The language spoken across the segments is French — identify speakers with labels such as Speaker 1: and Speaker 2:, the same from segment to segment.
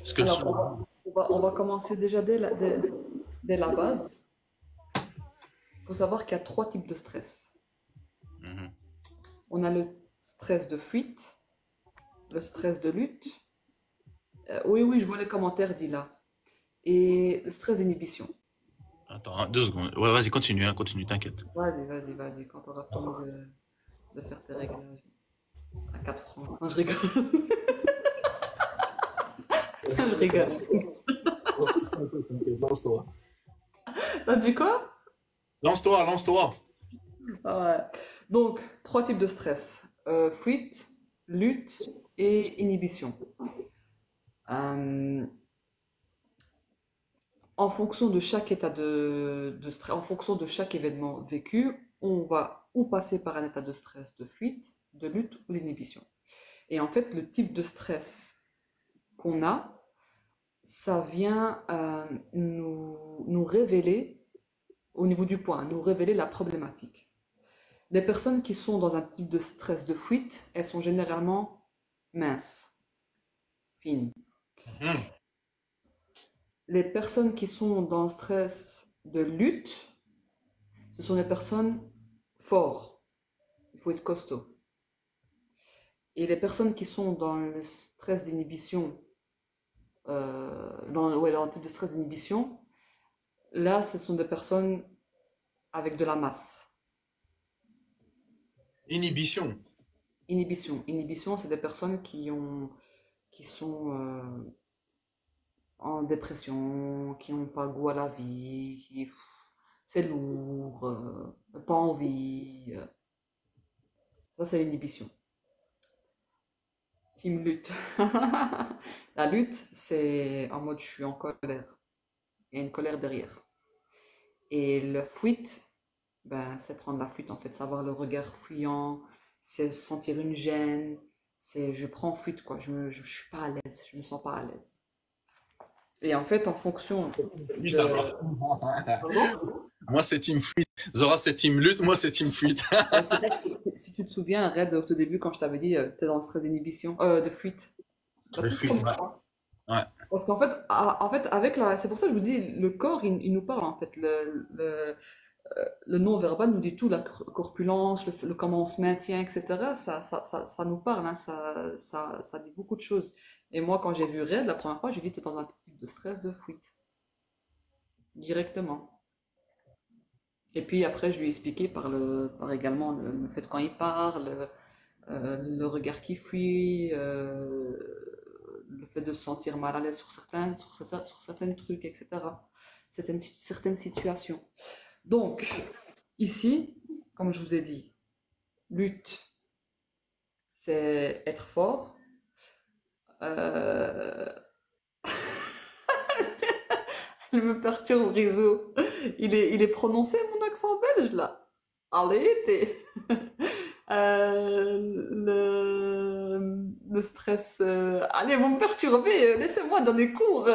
Speaker 1: Parce que le
Speaker 2: Alors,
Speaker 1: soulagement.
Speaker 2: on va commencer déjà dès la base. Il faut savoir qu'il y a trois types de stress.
Speaker 1: Mhm.
Speaker 2: On a le stress de fuite, le stress de lutte. Oui, oui, je vois les commentaires, dit là. Et le stress d'inhibition.
Speaker 1: Attends, hein, 2 secondes. Ouais, vas-y, continue, hein, continue, t'inquiète.
Speaker 2: Vas-y, vas-y, vas-y, quand tu auras fini de faire tes réglages à 4 francs. Non, je rigole. Je rigole.
Speaker 1: Lance-toi.
Speaker 2: T'as dit quoi?
Speaker 1: Lance-toi, lance-toi.
Speaker 2: Ah ouais. Donc, trois types de stress. Fuite, lutte et inhibition. Euh, En fonction de chaque état de stress, en fonction de chaque événement vécu, on va ou passer par un état de stress de fuite, de lutte ou l'inhibition. Et en fait, le type de stress qu'on a, ça vient nous révéler, au niveau du point, nous révéler la problématique. Les personnes qui sont dans un type de stress de fuite, elles sont généralement minces, fines.
Speaker 1: Mhm.
Speaker 2: Les personnes qui sont dans un stress de lutte, ce sont des personnes fortes. Il faut être costaud. Et les personnes qui sont dans le stress d'inhibition, dans le type de stress d'inhibition, là, ce sont des personnes avec de la masse.
Speaker 1: Inhibition.
Speaker 2: Inhibition, c'est des personnes qui sont en dépression, qui n'ont pas goût à la vie, c'est lourd, pas envie. Ça, c'est l'inhibition. Team lutte. La lutte, c'est en mode je suis en colère. Il y a une colère derrière. Et le fuite, ben, c'est prendre la fuite en fait, savoir le regard fuyant, c'est sentir une gêne, c'est je prends fuite quoi, je suis pas à l'aise, je me sens pas à l'aise. Et en fait, en fonction
Speaker 1: Lutte alors.
Speaker 2: de... Pardon.
Speaker 1: Moi, c'est team fuite. Zora, c'est team lutte. Moi, c'est team fuite.
Speaker 2: Je sais pas si tu te souviens, Red, au tout début, quand je t'avais dit, t'es dans le stress d'inhibition, de fuite. La
Speaker 1: Le
Speaker 2: toute
Speaker 1: fuite,
Speaker 2: première
Speaker 1: ouais.
Speaker 2: fois.
Speaker 1: Ouais.
Speaker 2: Parce qu'en fait, en fait, avec la, c'est pour ça que je vous dis, le corps, il nous parle en fait. Le non-verbal nous dit tout, la corpulence, comment on se maintient, etc. Ça nous parle, hein, ça dit beaucoup de choses. Et moi, quand j'ai vu Red, la première fois, j'ai dit, t'es dans un type de stress de fuite, directement. Et puis après, je lui ai expliqué par également le fait quand il parle, le regard qui fuit, le fait de se sentir mal à l'aise sur certains trucs, etc. Certaines situations. Donc, ici, comme je vous ai dit, lutte, c'est être fort. Euh, Il me perturbe, Rizzo. Il est prononcé, mon accent belge, là. Allez, t'es. Le stress. Allez, vous me perturbez, laissez-moi donner cours.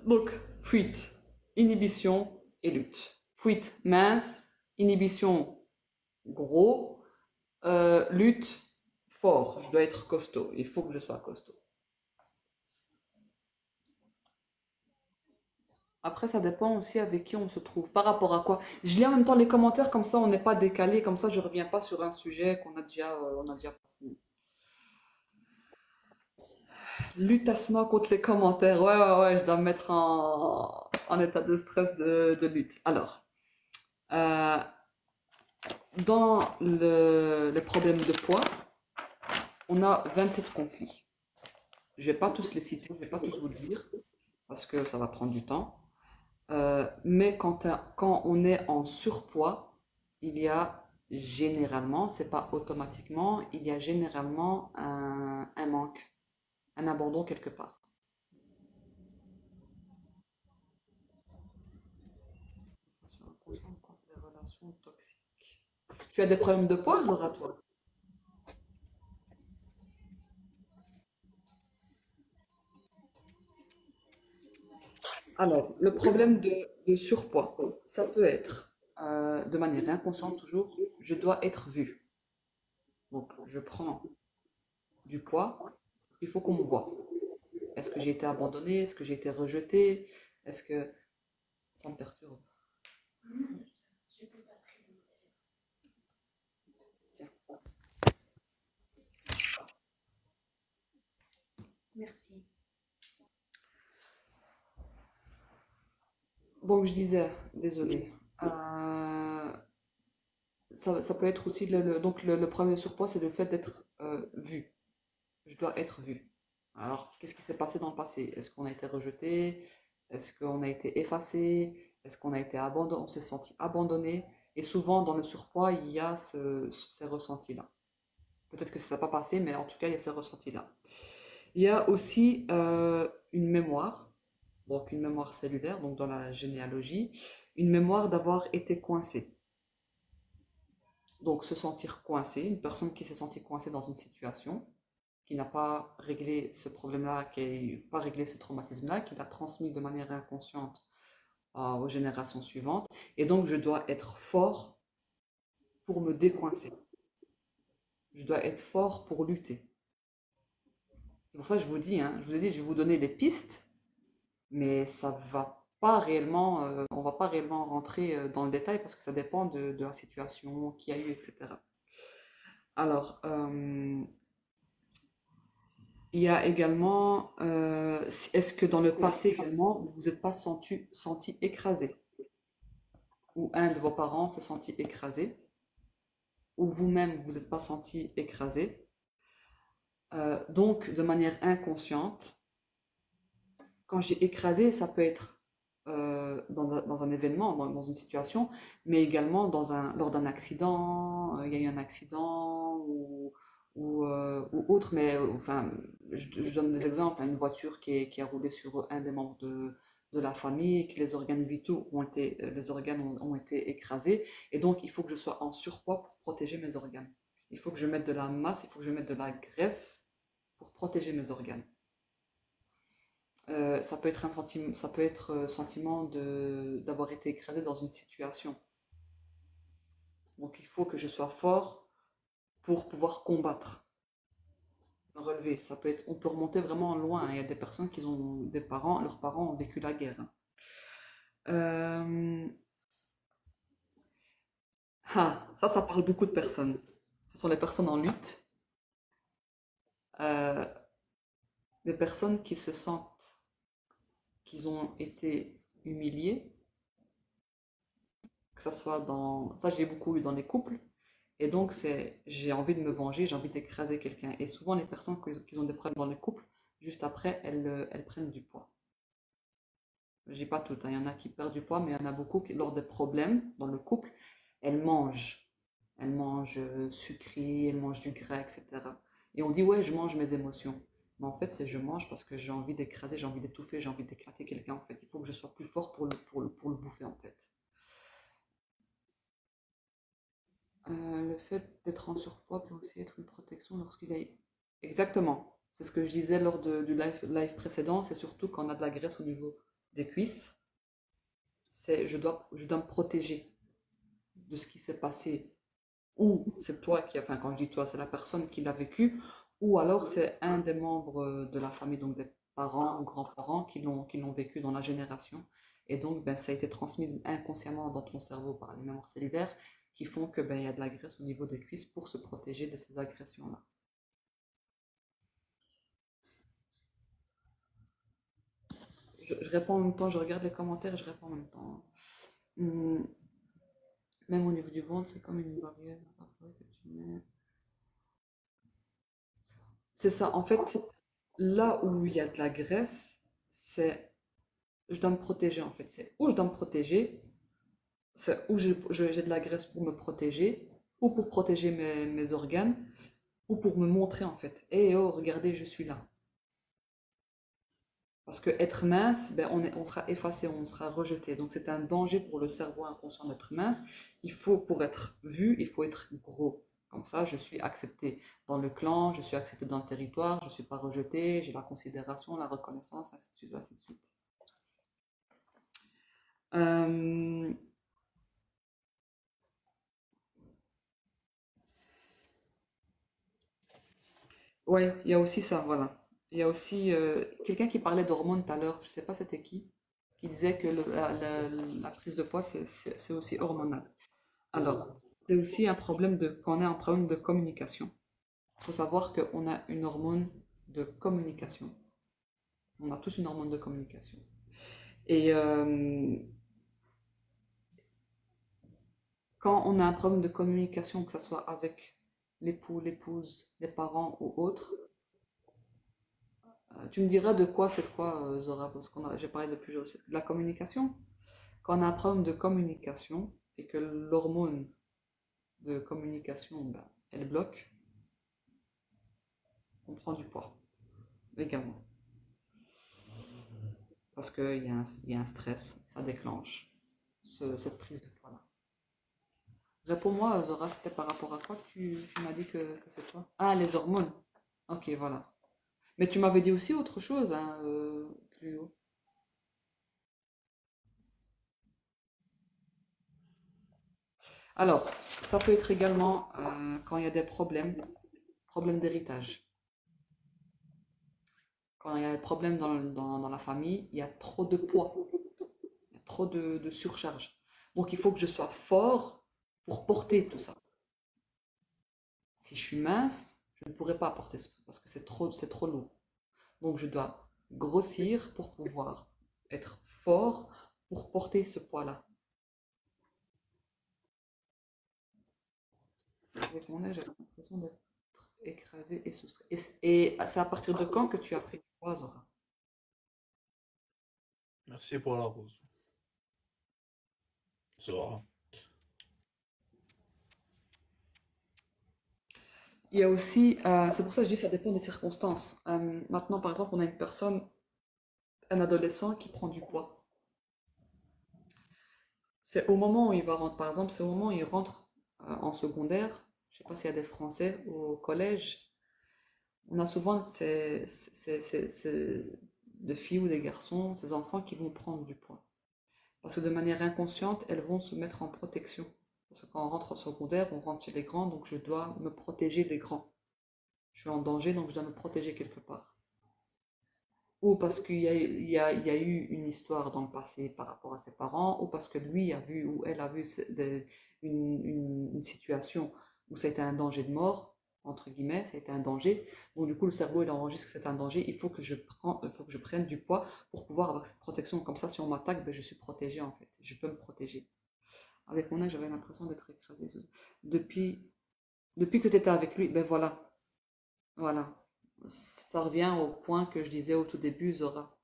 Speaker 2: Donc, fuite, inhibition et lutte. Fuite, mince, inhibition, gros, lutte, fort. Je dois être costaud. Il faut que je sois costaud. Après, ça dépend aussi avec qui on se trouve, par rapport à quoi. Je lis en même temps les commentaires, comme ça on n'est pas décalé, comme ça je reviens pas sur un sujet on a déjà passé. Lutte contre les commentaires. Ouais, ouais, ouais, je dois me mettre en état de stress de lutte. Alors, euh, dans les problèmes de poids, on a 27 conflits. Je vais pas tous les citer, je vais pas tous vous le dire, parce que ça va prendre du temps. Mais quand on est en surpoids, il y a généralement, c'est pas automatiquement, il y a généralement un manque, un abandon quelque part. Façon inconsciente contre les relations toxiques. Tu as des problèmes de poids, Zora, toi? Alors, le problème de surpoids, ça peut être, de manière inconsciente toujours, je dois être vue. Donc, je prends du poids, il faut qu'on me voit. Est-ce que j'ai été abandonnée? Est-ce que j'ai été rejetée? Est-ce que ça me perturbe? Tiens.
Speaker 3: Merci.
Speaker 2: Donc, je disais, désolée. Ça peut être aussi, donc le problème du surpoids, c'est le fait d'être vu. Je dois être vue. Alors, qu'est-ce qui s'est passé dans le passé? Est-ce qu'on a été rejeté? Est-ce qu'on a été effacé? Est-ce qu'on a été abandonné? On s'est senti abandonné? Et souvent, dans le surpoids, il y a ces ressentis-là. Peut-être que ça n'a pas passé, mais en tout cas, il y a ces ressentis-là. Il y a aussi une mémoire, donc une mémoire cellulaire, donc dans la généalogie, une mémoire d'avoir été coincé. Donc, se sentir coincé, une personne qui s'est sentie coincée dans une situation, qui n'a pas réglé ce problème-là, qui n'a pas réglé ce traumatisme-là, qui l'a transmis de manière inconsciente aux générations suivantes. Et donc, je dois être fort pour me décoincer. Je dois être fort pour lutter. C'est pour ça que je vous dis, hein, je vous ai dit, je vais vous donner des pistes, mais ça va pas réellement, on va pas réellement rentrer dans le détail parce que ça dépend de la situation qu'il y a eu, etc. Alors, il y a également, est-ce que dans le passé également, vous vous êtes pas senti écrasé? Ou un de vos parents s'est senti écrasé? Ou vous-même, vous n'êtes pas senti écrasé? Donc, de manière inconsciente, quand j'ai écrasé, ça peut être dans un événement, dans une situation, mais également lors d'un accident, il y a eu un accident ou autre, mais enfin, je donne des exemples, hein, une voiture qui a roulé sur un des membres de la famille, que les organes vitaux les organes ont été écrasés, et donc il faut que je sois en surpoids pour protéger mes organes. Il faut que je mette de la masse, il faut que je mette de la graisse pour protéger mes organes. Ça peut être un sentiment, ça peut être sentiment d'avoir été écrasé dans une situation. Donc il faut que je sois fort pour pouvoir combattre, me relever. Ça peut être, on peut remonter vraiment loin, hein. Il y a des personnes qui ont des parents, leurs parents ont vécu la guerre, hein. Euh, ça parle beaucoup de personnes. Ce sont les personnes en lutte, euh, des personnes qui se sentent qu'ils ont été humiliés, que ça soit dans, ça j'ai beaucoup eu dans les couples. Et donc, j'ai envie de me venger, j'ai envie d'écraser quelqu'un. Et souvent, les personnes qui ont des problèmes dans le couple, juste après, elles prennent du poids. Je dis pas toutes, hein, il y en a qui perdent du poids, mais il y en a beaucoup qui, lors des problèmes dans le couple, elles mangent. Elles mangent sucré, elles mangent du gras, etc. Et on dit, ouais, je mange mes émotions. Mais en fait, c'est je mange parce que j'ai envie d'écraser, j'ai envie d'étouffer, j'ai envie d'éclater quelqu'un, en fait. Il faut que je sois plus fort pour le bouffer, en fait. Le fait d'être en surpoids peut aussi être une protection lorsqu'il est... Exactement. C'est ce que je disais lors du live précédent. C'est surtout quand on a de la graisse au niveau des cuisses. Je dois me protéger de ce qui s'est passé. Ou c'est toi qui, enfin quand je dis toi, c'est la personne qui l'a vécu. Ou alors c'est un des membres de la famille, donc des parents ou grands-parents qui l'ont vécu dans la génération. Et donc, ben, ça a été transmis inconsciemment dans ton cerveau par les mémoires cellulaires qui font que ben, il y a de la graisse au niveau des cuisses pour se protéger de ces agressions-là. Je réponds en même temps, je regarde les commentaires et je réponds en même temps. Hum, Même au niveau du ventre, c'est comme une barrière parfois que tu mets. C'est ça, en fait, là où il y a de la graisse, c'est je dois me protéger en fait. C'est où je dois me protéger, c'est où j'ai de la graisse pour me protéger, ou pour protéger mes organes, ou pour me montrer en fait. Et oh, regardez, je suis là. Parce que être mince, ben, on sera effacé, on sera rejeté. Donc c'est un danger pour le cerveau inconscient d'être mince. Pour être vu, il faut être gros. Comme ça, je suis accepté dans le clan, je suis accepté dans le territoire, je ne suis pas rejeté, j'ai la considération, la reconnaissance, ainsi de suite, ainsi de suite. Euh, Ouais, il y a aussi ça, voilà. Il y a aussi quelqu'un qui parlait d'hormones tout à l'heure, je sais pas c'était qui disait que la prise de poids, c'est aussi hormonal. Alors, c'est aussi un problème qu'on a un problème de communication. Il faut savoir qu'on a une hormone de communication. On a tous une hormone de communication. Et quand on a un problème de communication, que ce soit avec l'époux, l'épouse, les parents ou autres, tu me diras de quoi c'est quoi, Zora, parce j'ai parlé de plusieurs. De la communication. Quand on a un problème de communication et que l'hormone de communication, ben, elle bloque, on prend du poids également. Parce qu'il y a un stress, ça déclenche cette prise de poids-là. Réponds-moi, Zora, c'était par rapport à quoi que tu m'as dit que c'est toi? Ah, les hormones. Ok, voilà. Mais tu m'avais dit aussi autre chose, hein, plus haut. Alors, ça peut être également quand il y a des problèmes d'héritage. Quand il y a des problèmes dans la famille, il y a trop de poids, il y a trop de surcharge. Donc, il faut que je sois fort pour porter tout ça. Si je suis mince, je ne pourrais pas porter ça parce que c'est trop lourd. Donc, je dois grossir pour pouvoir être fort pour porter ce poids-là. Avec mon âge, j'ai l'impression d'être écrasée et soustraite. Et c'est à partir de quand que tu as pris du poids, Zora?
Speaker 1: Merci pour la rose. Zora.
Speaker 2: Il y a aussi, c'est pour ça que je dis que ça dépend des circonstances. Maintenant, par exemple, on a une personne, un adolescent qui prend du poids. C'est au moment où il va rentrer, par exemple, c'est au moment où il rentre en secondaire. Je ne sais pas s'il y a des Français au collège. On a souvent des filles ou des garçons, ces enfants qui vont prendre du poids. Parce que de manière inconsciente, elles vont se mettre en protection. Parce que quand on rentre au secondaire, on rentre chez les grands, donc je dois me protéger des grands. Je suis en danger, donc je dois me protéger quelque part. Ou parce qu'il y a eu une histoire dans le passé par rapport à ses parents, ou parce que lui a vu ou elle a vu une situation où c'était un danger de mort, entre guillemets, c'était un danger. Donc du coup, le cerveau, il enregistre que c'est un danger. Il faut que je prenne du poids pour pouvoir avoir cette protection. Comme ça, si on m'attaque, ben, je suis protégé en fait. Je peux me protéger. Avec mon âge, j'avais l'impression d'être écrasée. Depuis, depuis que tu étais avec lui, ben voilà, voilà. Ça revient au point que je disais au tout début, Zora.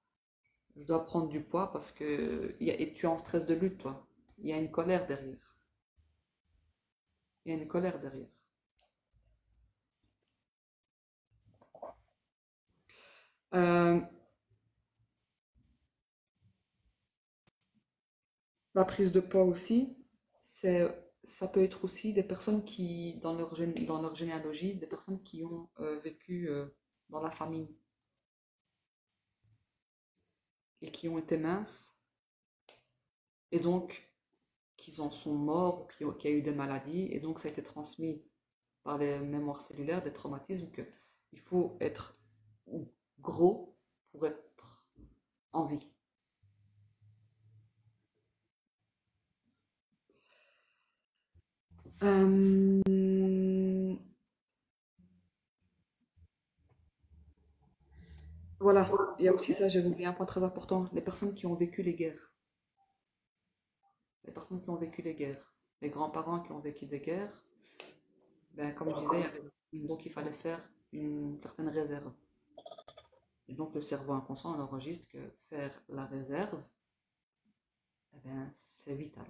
Speaker 2: Je dois prendre du poids parce que et tu es en stress de lutte, toi. Il y a une colère derrière. Il y a une colère derrière. Euh, la prise de poids aussi, ça peut être aussi des personnes qui, dans leur généalogie, des personnes qui ont vécu dans la famine et qui ont été minces et donc qui en sont morts ou qui a eu des maladies et donc ça a été transmis par les mémoires cellulaires, des traumatismes que il faut être gros pour être en vie. Euh, voilà, il y a aussi ça, j'avais oublié un point très important, les personnes qui ont vécu les guerres. Les personnes qui ont vécu les guerres. Les grands-parents qui ont vécu des guerres, ben, comme je disais, donc il fallait faire une certaine réserve. Et donc le cerveau inconscient il enregistre que faire la réserve, eh ben, c'est vital.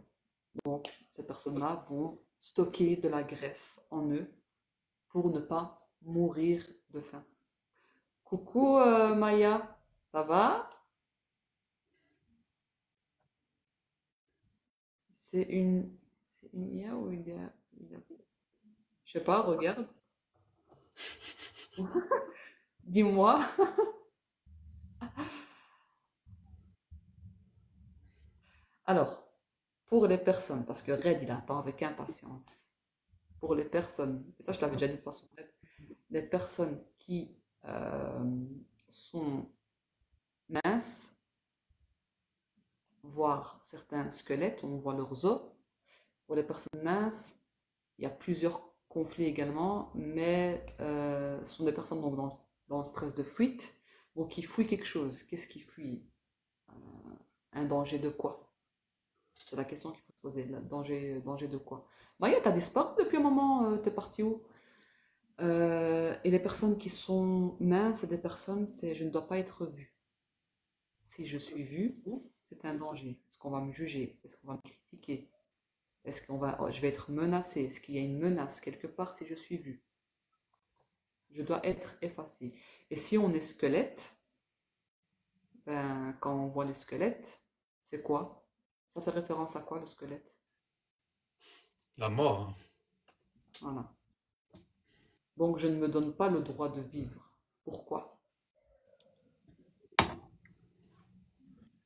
Speaker 2: Donc ces personnes-là vont stocker de la graisse en eux pour ne pas mourir de faim. Coucou Maya, ça va? C'est c'est une IA ou je sais pas, regarde. Dis-moi. Alors, pour les personnes, parce que Red, il attend avec impatience. Pour les personnes, et ça je l'avais déjà dit de façon brève, les personnes qui sont minces, voire certains squelettes, on voit leurs os. Pour les personnes minces, il y a plusieurs conflits également, mais ce sont des personnes donc, dans le stress de fuite, donc qui fuient quelque chose. Qu'est-ce qui fuit? Un danger de quoi? C'est la question qu'il faut se poser. Danger de quoi? Maya, t'as disparu depuis un moment, t'es parti où? Et les personnes qui sont minces, c'est des personnes, c'est je ne dois pas être vue. Si je suis vue, c'est un danger. Est-ce qu'on va me juger? Est-ce qu'on va me critiquer? Je vais être menacée? Est-ce qu'il y a une menace quelque part si je suis vue? Je dois être effacée. Et si on est squelette, ben, quand on voit les squelettes, c'est quoi? Ça fait référence à quoi le squelette?
Speaker 1: La mort, hein.
Speaker 2: Voilà. Donc je ne me donne pas le droit de vivre. Pourquoi?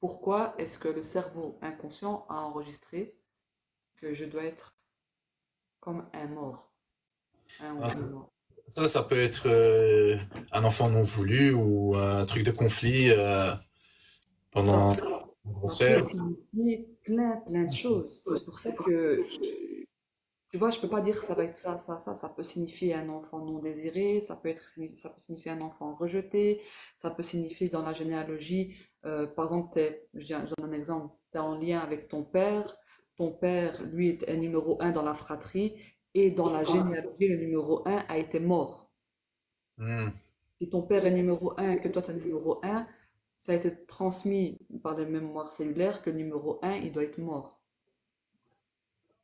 Speaker 2: Pourquoi est-ce que le cerveau inconscient a enregistré que je dois être comme un mort, un ou
Speaker 1: Ah,
Speaker 2: une mort?
Speaker 1: ça peut être un enfant non voulu ou un truc de conflit
Speaker 2: Ça,
Speaker 1: pendant une
Speaker 2: ça peut
Speaker 1: grossesse.
Speaker 2: signifier plein de choses. C'est pour ça que, tu vois, je peux pas dire que ça va être ça. Ça peut signifier un enfant non désiré, ça peut signifier un enfant rejeté, ça peut signifier dans la généalogie, par exemple, je donne un exemple, tu es en lien avec ton père, lui, est numéro un dans la fratrie, et dans la généalogie, le numéro un a été mort.
Speaker 1: Hmm,
Speaker 2: Si ton père est numéro un et que toi tu es numéro un, ça a été transmis par des mémoires cellulaires que le numéro un il doit être mort.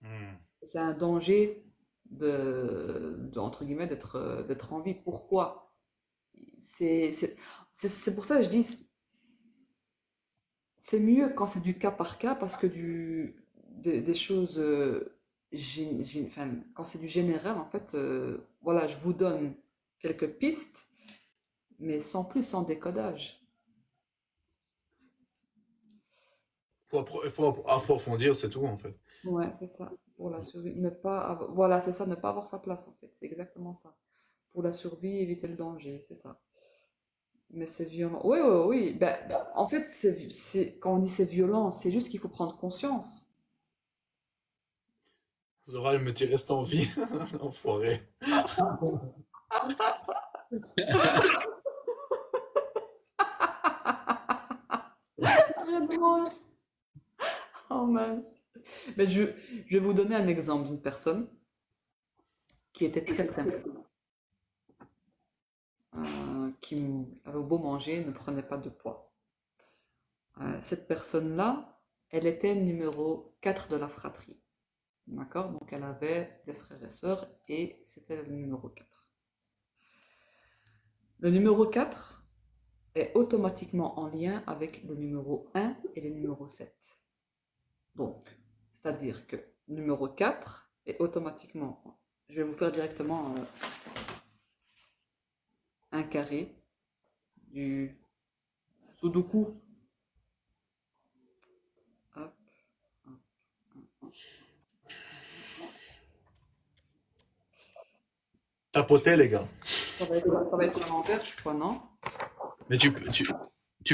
Speaker 1: hmm.
Speaker 2: C'est un danger entre guillemets, d'être en vie. Pourquoi? C'est c'est- c'est pour ça que je dis, c'est mieux quand c'est du cas par cas parce que des choses, enfin, quand c'est du général, en fait, voilà, je vous donne quelques pistes, mais sans plus, sans décodage.
Speaker 1: Faut approfondir, c'est tout en fait.
Speaker 2: Ouais, c'est ça. Pour la survie, voilà, c'est ça, ne pas avoir sa place, en fait. C'est exactement ça. Pour la survie, éviter le danger, c'est ça. Mais c'est violent. Oui, oui, oui. Ben, en fait, quand on dit c'est violent, c'est juste qu'il faut prendre conscience.
Speaker 1: Zora, elle me dit reste en vie, enfoiré.
Speaker 2: Arrête-moi. Oh mince. Mais je vais vous donner un exemple d'une personne qui était très mince, qui avait beau manger, ne prenait pas de poids. Cette personne-là, elle était numéro 4 de la fratrie. D'accord? Donc elle avait des frères et sœurs et c'était le numéro 4. Le numéro 4 est automatiquement en lien avec le numéro 1 et le numéro 7. Donc, c'est-à-dire que le numéro 4 est automatiquement, je vais vous faire directement un carré du Sudoku. Hop, hop, hop.
Speaker 1: Tapoter, les gars.
Speaker 2: Ça va être à l'envers, je crois, non?
Speaker 1: Mais tu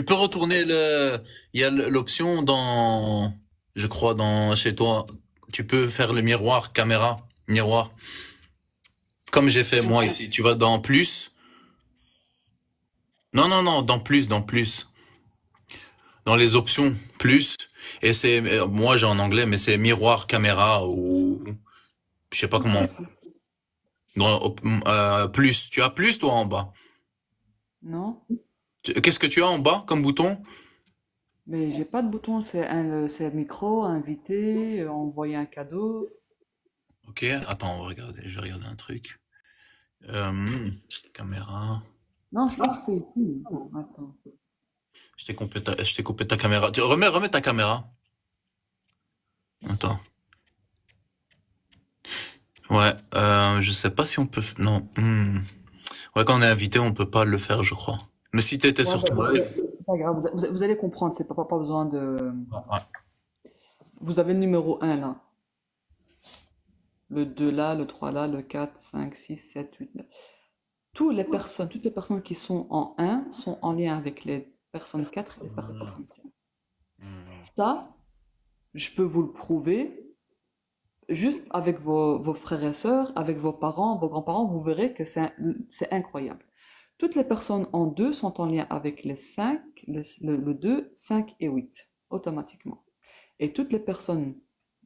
Speaker 1: peux retourner il y a l'option dans, je crois, dans, chez toi, tu peux faire le miroir, caméra, miroir. Comme j'ai fait moi ici. Tu vas dans plus. Non, non, non, dans plus. Dans les options, plus. Et c'est, moi j'ai en anglais, mais c'est miroir, caméra ou, je sais pas comment. Dans, plus. Tu as plus, toi, en bas.
Speaker 2: Non?
Speaker 1: Qu'est-ce que tu as en bas comme bouton?
Speaker 2: Mais j'ai pas de bouton, c'est micro, invité, envoyer un cadeau.
Speaker 1: Ok, attends, je vais regarder un truc. Caméra.
Speaker 2: Non, je pense que c'est ici. Attends.
Speaker 1: Je t'ai coupé ta caméra. Remets ta caméra. Attends. Ouais, je sais pas si on peut. Non. Ouais, quand on est invité, on peut pas le faire, je crois. Mais si t'étais
Speaker 2: Ouais,
Speaker 1: sur ton live.
Speaker 2: c'est pas grave, vous allez comprendre, c'est pas besoin de.
Speaker 1: Ouais, ouais.
Speaker 2: Vous avez le numéro un là, le 2 là, le 3 là, le 4, 5, 6, 7, 8, 9. toutes les personnes qui sont en 1 sont en lien avec les personnes 4 et les
Speaker 1: Hmm,
Speaker 2: personnes 5.
Speaker 1: hmm.
Speaker 2: Ça, je peux vous le prouver juste avec vos frères et sœurs, avec vos parents, vos grands-parents, vous verrez que c'est incroyable. Toutes les personnes en 2 sont en lien avec les 5, le 2, 5 et 8, automatiquement. Et toutes les personnes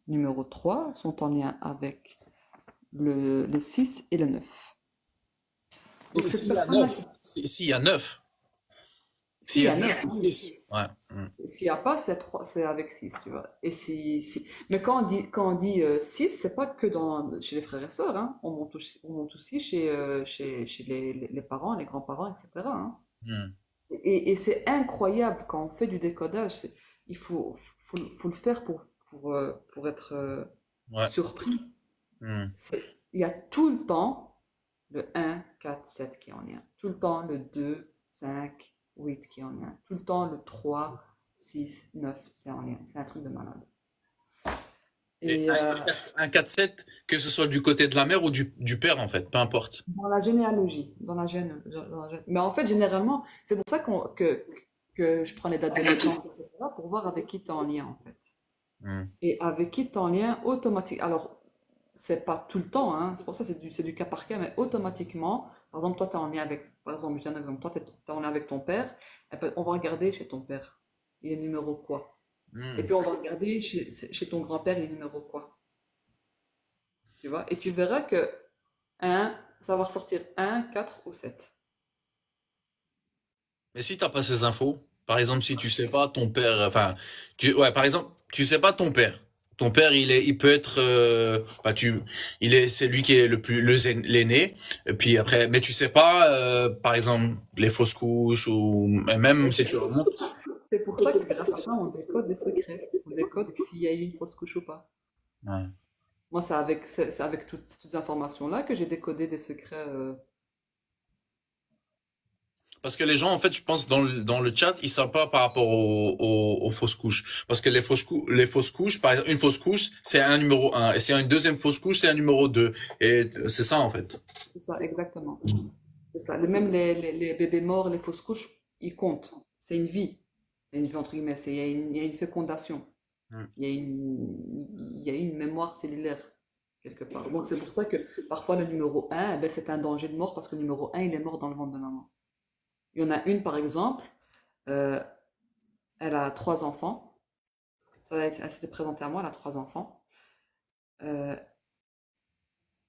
Speaker 2: numéro 3 sont en lien avec le 6 et le 9. Donc cette
Speaker 1: S'il y a
Speaker 2: personne-là,
Speaker 1: 9. S'il y a 9. S'il
Speaker 2: s'il
Speaker 1: y
Speaker 2: y
Speaker 1: a
Speaker 2: a 9,
Speaker 1: 9 ou
Speaker 2: oui.
Speaker 1: 6. Ouais. Hmm.
Speaker 2: S'il n'y a pas, c'est 3, c'est avec 6, tu vois. Et Mais quand on dit 6, c'est pas que chez les frères et sœurs, hein. On monte aussi chez les parents, les grands-parents, etc., hein.
Speaker 1: Hmm.
Speaker 2: Et c'est incroyable quand on fait du décodage. Il faut le faire pour être
Speaker 1: Ouais.
Speaker 2: surpris.
Speaker 1: Hmm.
Speaker 2: Il y a tout le temps le 1, 4, 7 qui est en lien. Tout le temps le 2, 5, 8 qui est en lien. Tout le temps le 3, 6, 9, c'est en lien. C'est un truc de malade.
Speaker 1: Et
Speaker 2: Et
Speaker 1: un 4-7, que ce soit du côté de la mère ou du père, en fait, peu importe.
Speaker 2: dans la généalogie, mais en fait, généralement, c'est pour ça que je prends les dates de naissance, etc., pour voir avec qui tu es en lien, en fait.
Speaker 1: Hmm.
Speaker 2: Et avec qui tu es en lien automatique. Alors, c'est pas tout le temps, hein, c'est pour ça que c'est du cas par cas, mais automatiquement, par exemple, toi, tu es en lien avec, par exemple, je donne un exemple, toi, tu es en lien avec ton père, eh ben, on va regarder chez ton père, il est numéro quoi? Et
Speaker 1: Hmm.
Speaker 2: puis, on va regarder chez ton grand-père, il est numéro quoi? Tu vois? Et tu verras que ça va ressortir 1, 4 ou 7.
Speaker 1: Mais si t'as pas ces infos, par exemple, si tu sais pas ton père, enfin, ouais, par exemple, tu sais pas ton père. Ton père, il peut être, c'est lui qui est l'aîné. Et puis après, mais tu sais pas, par exemple, les fausses couches ou même si tu remontes.
Speaker 2: C'est pour ça que grâce à ça, on décode des secrets. On décode s'il y a eu une fausse couche ou pas.
Speaker 1: Ouais.
Speaker 2: Moi, c'est avec toutes ces informations-là que j'ai décodé des secrets.
Speaker 1: Parce que les gens, en fait, je pense, dans le chat, ils savent pas par rapport aux fausses couches. Parce que les fausses couches, par exemple, une fausse couche, c'est un numéro un. Et s'il y a une deuxième fausse couche, c'est un numéro 2. Et c'est ça, en fait.
Speaker 2: C'est ça, exactement. C'est ça. Même les bébés morts, les fausses couches, ils comptent. C'est une vie. Il y a une vie entre guillemets. Il y a une fécondation.
Speaker 1: Hmm.
Speaker 2: Il y a une mémoire cellulaire quelque part. Donc c'est pour ça que parfois le numéro 1, eh ben, c'est un danger de mort parce que le numéro 1, il est mort dans le ventre de maman. Il y en a une, par exemple, euh, elle a 3 enfants. Elle s'était présentée à moi, elle a 3 enfants. Euh,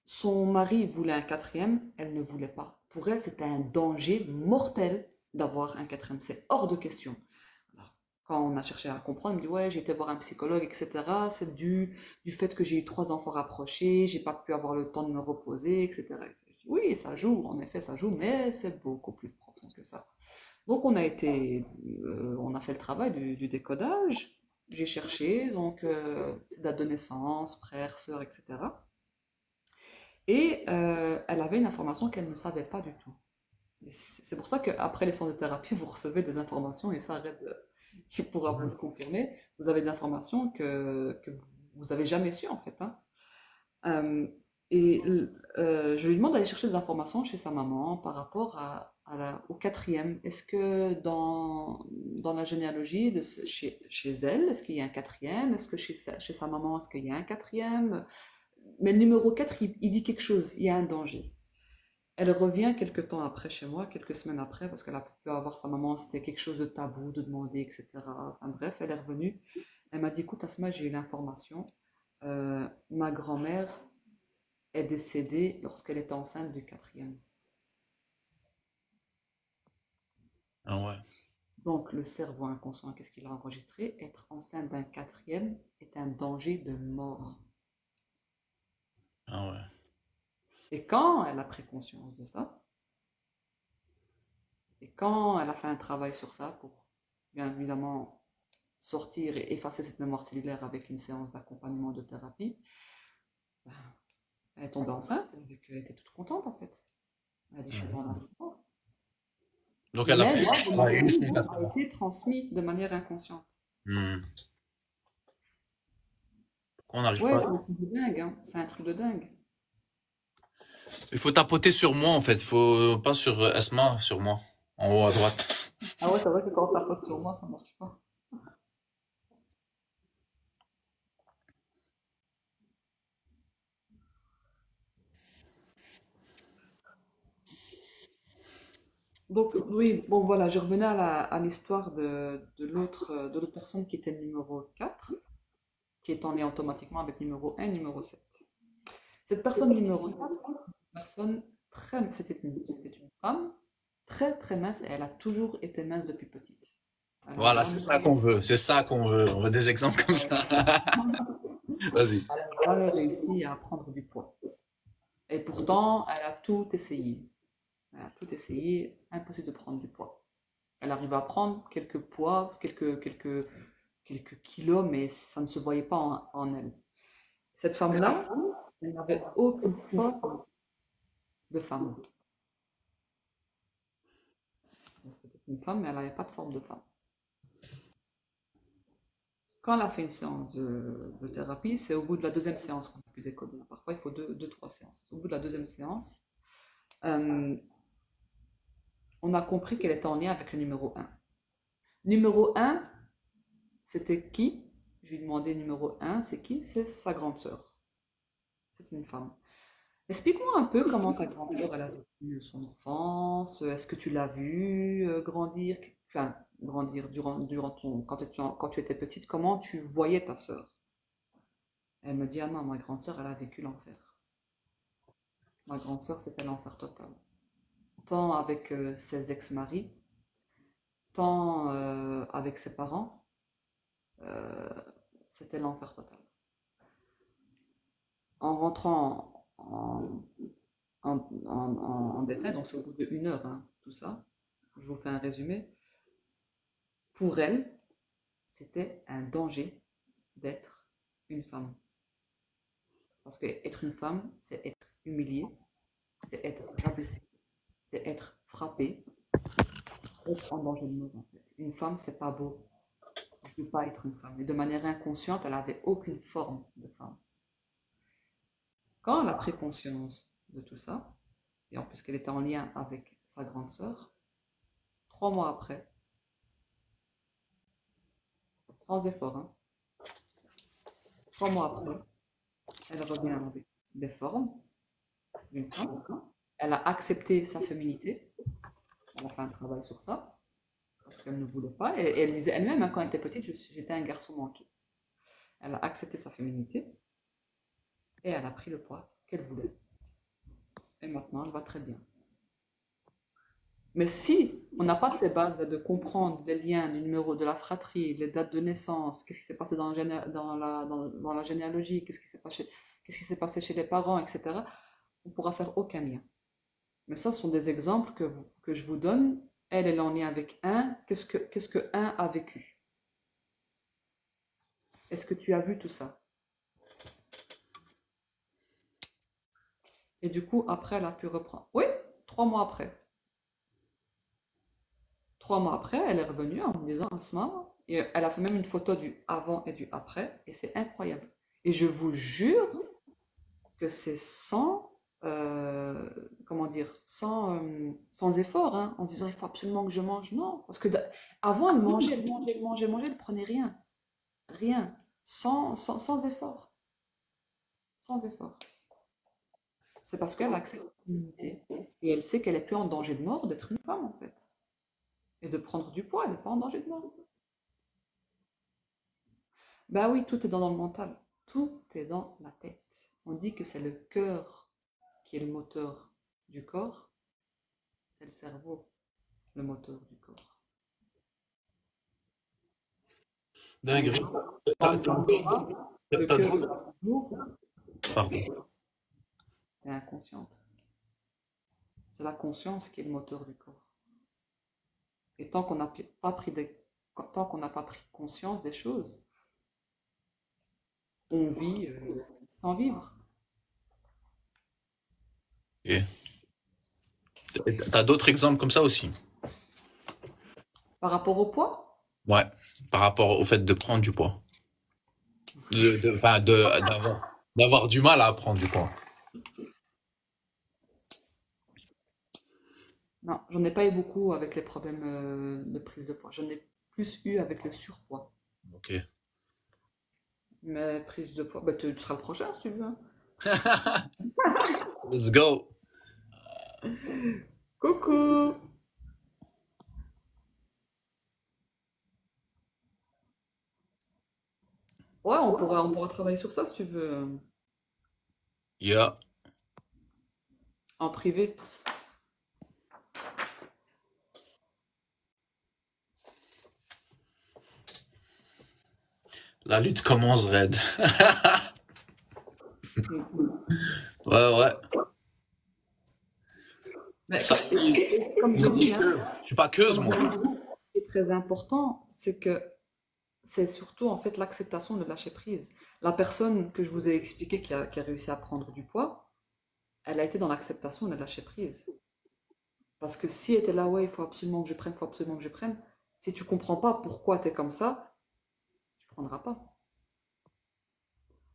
Speaker 2: Son mari voulait un quatrième, elle ne voulait pas. Pour elle, c'était un danger mortel d'avoir un quatrième. C'est hors de question. Alors, quand on a cherché à comprendre, il me dit ouais, j'ai été voir un psychologue, etc. C'est du fait que j'ai eu 3 enfants rapprochés, j'ai pas pu avoir le temps de me reposer, etc. Je dis, oui, ça joue, en effet, ça joue, mais c'est beaucoup plus profond que ça. Donc on a fait le travail du décodage. J'ai cherché, donc c'est date de naissance, frère, sœur, etc. Et elle avait une information qu'elle ne savait pas du tout. C'est pour ça qu'après les séances de thérapie, vous recevez des informations, et ça, Red, qui pourra vous le confirmer, vous avez des informations que vous n'avez jamais su en fait, hein. Euh, et je lui demande d'aller chercher des informations chez sa maman par rapport au quatrième. Est-ce que dans la généalogie chez elle, est-ce qu'il y a un quatrième? Est-ce que chez sa maman, est-ce qu'il y a un quatrième? Mais le numéro 4, il dit quelque chose, il y a un danger. Elle revient quelques temps après chez moi, quelques semaines après, parce qu'elle a pu avoir sa maman, c'était quelque chose de tabou de demander, etc. Enfin bref, elle est revenue. Elle m'a dit, écoute, Asma, j'ai eu l'information. Ma grand-mère est décédée lorsqu'elle était enceinte du quatrième.
Speaker 1: Ah ouais.
Speaker 2: Donc le cerveau inconscient, qu'est-ce qu'il a enregistré? Être enceinte d'un quatrième est un danger de mort.
Speaker 1: Ah ouais.
Speaker 2: Et quand elle a pris conscience de ça, et quand elle a fait un travail sur ça pour, bien évidemment, sortir et effacer cette mémoire cellulaire avec une séance d'accompagnement de thérapie, ben, elle est tombée enceinte, elle était toute contente en fait. Elle a dit, je suis
Speaker 1: Mhm.
Speaker 2: grande enfant.
Speaker 1: Donc elle a
Speaker 2: Mais
Speaker 1: fait.
Speaker 2: là, de
Speaker 1: Elle a
Speaker 2: mon
Speaker 1: eu
Speaker 2: côté,
Speaker 1: son
Speaker 2: ça a
Speaker 1: 80.
Speaker 2: été transmis de manière inconsciente.
Speaker 1: Hmm. On n'arrive
Speaker 2: Ouais,
Speaker 1: pas.
Speaker 2: c'est un truc de dingue, hein. C'est un truc de dingue.
Speaker 1: Il faut tapoter sur moi, en fait. Faut pas sur Asma, sur moi. En haut à droite.
Speaker 2: Ah ouais, c'est vrai que quand t'as faute sur moi, ça marche pas. Donc oui, bon voilà, je revenais à l'histoire de l'autre personne qui était numéro 4, qui est en lien automatiquement avec numéro 1 et numéro 7. Cette personne numéro 4, personne c'était une femme très très mince et elle a toujours été mince depuis petite. Elle n'a
Speaker 1: Voilà, c'est
Speaker 2: jamais,
Speaker 1: ça qu'on veut. C'est ça qu'on veut. On veut des exemples comme ça. Vas-y.
Speaker 2: elle a jamais réussi à prendre du poids. Et pourtant, elle a tout essayé. Elle a tout essayé, impossible de prendre du poids. Elle arrive à prendre quelques poids, quelques kilos, mais ça ne se voyait pas en elle. Cette femme-là, elle n'avait aucune forme de femme. Donc, c'était une femme, mais elle n'avait pas de forme de femme. Quand elle a fait une séance de thérapie, c'est au bout de la deuxième séance qu'on a pu décoder. Parfois, il faut trois séances. Au bout de la deuxième séance, euh, on a compris qu'elle était en lien avec le numéro un. Numéro un, c'était qui? Je lui ai demandé numéro un, c'est qui? C'est sa grande sœur. C'est une femme. Explique-moi un peu comment ta grande sœur elle a vécu son enfance. Est-ce que tu l'as vue grandir? Enfin, grandir durant quand tu étais petite, comment tu voyais ta sœur? Elle me dit, ah non, ma grande sœur, elle a vécu l'enfer. Ma grande sœur, c'était l'enfer total. Tant avec ses ex-maris, tant avec ses parents, euh, c'était l'enfer total. En rentrant en détail, donc c'est au bout d'une heure, hein, tout ça, je vous fais un résumé. Pour elle, c'était un danger d'être une femme. Parce que être une femme, c'est être humilié, c'est être rabaissé, c'est être frappé, être en danger de mort en fait. Une femme, c'est pas beau. Je ne peux pas être une femme. Et de manière inconsciente, elle n'avait aucune forme de femme. Quand elle a pris conscience de tout ça, et en plus qu'elle était en lien avec sa grande sœur, 3 mois après, sans effort, hein, 3 mois après, elle revient avec des formes d'une femme. Elle a accepté sa féminité. Elle a fait un travail sur ça parce qu'elle ne voulait pas. Et elle disait elle-même, hein, quand elle était petite, j'étais un garçon manqué. Elle a accepté sa féminité et elle a pris le poids qu'elle voulait. Et maintenant, elle va très bien. Mais si on n'a pas ces bases de comprendre les liens, les numéros de la fratrie, les dates de naissance, qu'est-ce qui s'est passé dans la généalogie, qu'est-ce qui s'est passé chez les parents, etc., on ne pourra faire aucun lien. Mais ça, ce sont des exemples que je vous donne. Elle est en lien avec un. Qu'est-ce que un a vécu? Est-ce que tu as vu tout ça? Et du coup, après, elle a pu reprendre. Oui, 3 mois après. 3 mois après, elle est revenue en me disant Asma, et elle a fait même une photo du avant et du après, et c'est incroyable. Et je vous jure que c'est comment dire, sans effort, hein, en se disant il faut absolument que je mange. Non, parce que avant, elle mangeait, elle mangeait, elle mangeait, elle mangeait, elle prenait rien, rien, sans effort, sans effort. C'est parce qu'elle accepte l'immunité et elle sait qu'elle est plus en danger de mort d'être une femme en fait. Et de prendre du poids, elle n'est pas en danger de mort. Bah oui, tout est dans le mental. Tout est dans la tête. On dit que c'est le cœur qui est le moteur du corps, c'est le cerveau, le moteur du corps.
Speaker 1: Dinguerie.
Speaker 2: Quand on dira, le
Speaker 1: T'as
Speaker 2: cœur
Speaker 1: d'autres-
Speaker 2: bat toujours,
Speaker 1: Pardon.
Speaker 2: c'est inconscient. C'est la conscience qui est le moteur du corps. Et tant qu'on n'a pas pris conscience des choses, on vit sans vivre.
Speaker 1: Ok. T'as d'autres exemples comme ça aussi?
Speaker 2: Par rapport au poids,
Speaker 1: Ouais. Par rapport au fait de prendre du poids. Enfin, d'avoir du mal à prendre du poids.
Speaker 2: Non, j'en ai pas eu beaucoup avec les problèmes de prise de poids. J'en ai plus eu avec le surpoids.
Speaker 1: Ok.
Speaker 2: Mais prise de poids, bah, tu seras le prochain si tu veux, hein.
Speaker 1: Let's go.
Speaker 2: Coucou! Ouais, on pourra travailler sur ça si tu veux,
Speaker 1: Yeah.
Speaker 2: en privé.
Speaker 1: La lutte commence raide.
Speaker 2: Mm.
Speaker 1: Ouais, ouais.
Speaker 2: Mais
Speaker 1: Ça,
Speaker 2: comme je dis, hein,
Speaker 1: je suis pas queuse,
Speaker 2: comme
Speaker 1: moi.
Speaker 2: je dis, ce qui est très important, c'est que c'est surtout en fait l'acceptation de lâcher prise. La personne que je vous ai expliqué qui a réussi à prendre du poids, elle a été dans l'acceptation de lâcher prise. Parce que si elle était là, ouais, il faut absolument que je prenne, il faut absolument que je prenne, si tu comprends pas pourquoi tu es comme ça, tu ne prendras pas.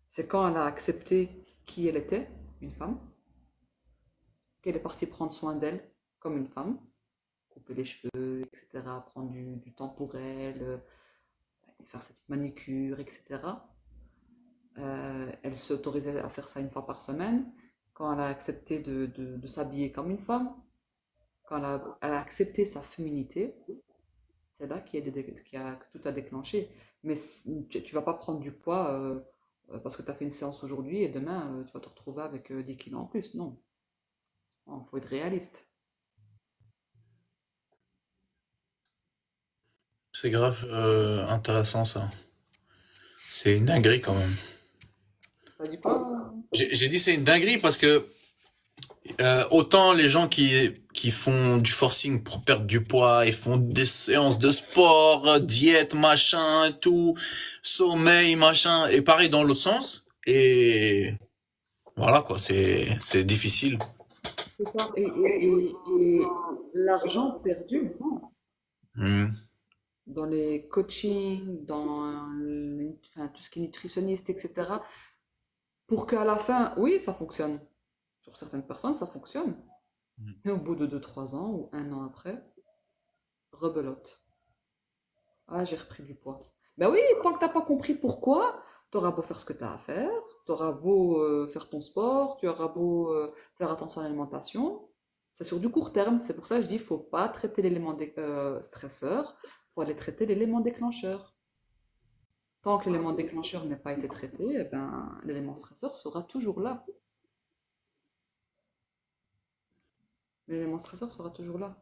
Speaker 2: C'est quand elle a accepté qui elle était, une femme, qu'elle est partie prendre soin d'elle comme une femme, couper les cheveux, etc., prendre du temps pour elle, faire sa petite manicure, etc. Elle s'autorisait à faire ça une fois par semaine. Quand elle a accepté de s'habiller comme une femme, quand elle a accepté sa féminité, c'est là que tout a déclenché. Mais tu ne vas pas prendre du poids parce que tu as fait une séance aujourd'hui et demain tu vas te retrouver avec 10 kilos en plus. Non, il faut être réaliste.
Speaker 1: C'est grave intéressant ça. C'est une dinguerie quand même.
Speaker 2: Ça dit quoi?
Speaker 1: J'ai dit c'est une dinguerie parce que autant les gens qui font du forcing pour perdre du poids, ils font des séances de sport, diète, machin, tout, sommeil, machin, et pareil dans l'autre sens. Et voilà quoi, c'est difficile.
Speaker 2: C'est ça. Et l'argent perdu
Speaker 1: Hmm.
Speaker 2: dans les coachings, enfin, tout ce qui est nutritionniste, etc., pour qu'à la fin, oui, ça fonctionne. Sur certaines personnes, ça fonctionne. Mais au bout de 2, 3 ans ou 1 an après, rebelote. Ah, j'ai repris du poids. Ben oui, tant que t'as pas compris pourquoi, t'auras beau faire ce que t'as à faire, t'auras beau faire ton sport, tu auras beau faire attention à l'alimentation, c'est sur du court terme. C'est pour ça que je dis, faut pas traiter l'élément stresseur, faut aller traiter l'élément déclencheur. Tant que l'élément déclencheur n'a pas été traité, eh ben, l'élément stresseur sera toujours là. L'élément stresseur sera toujours là.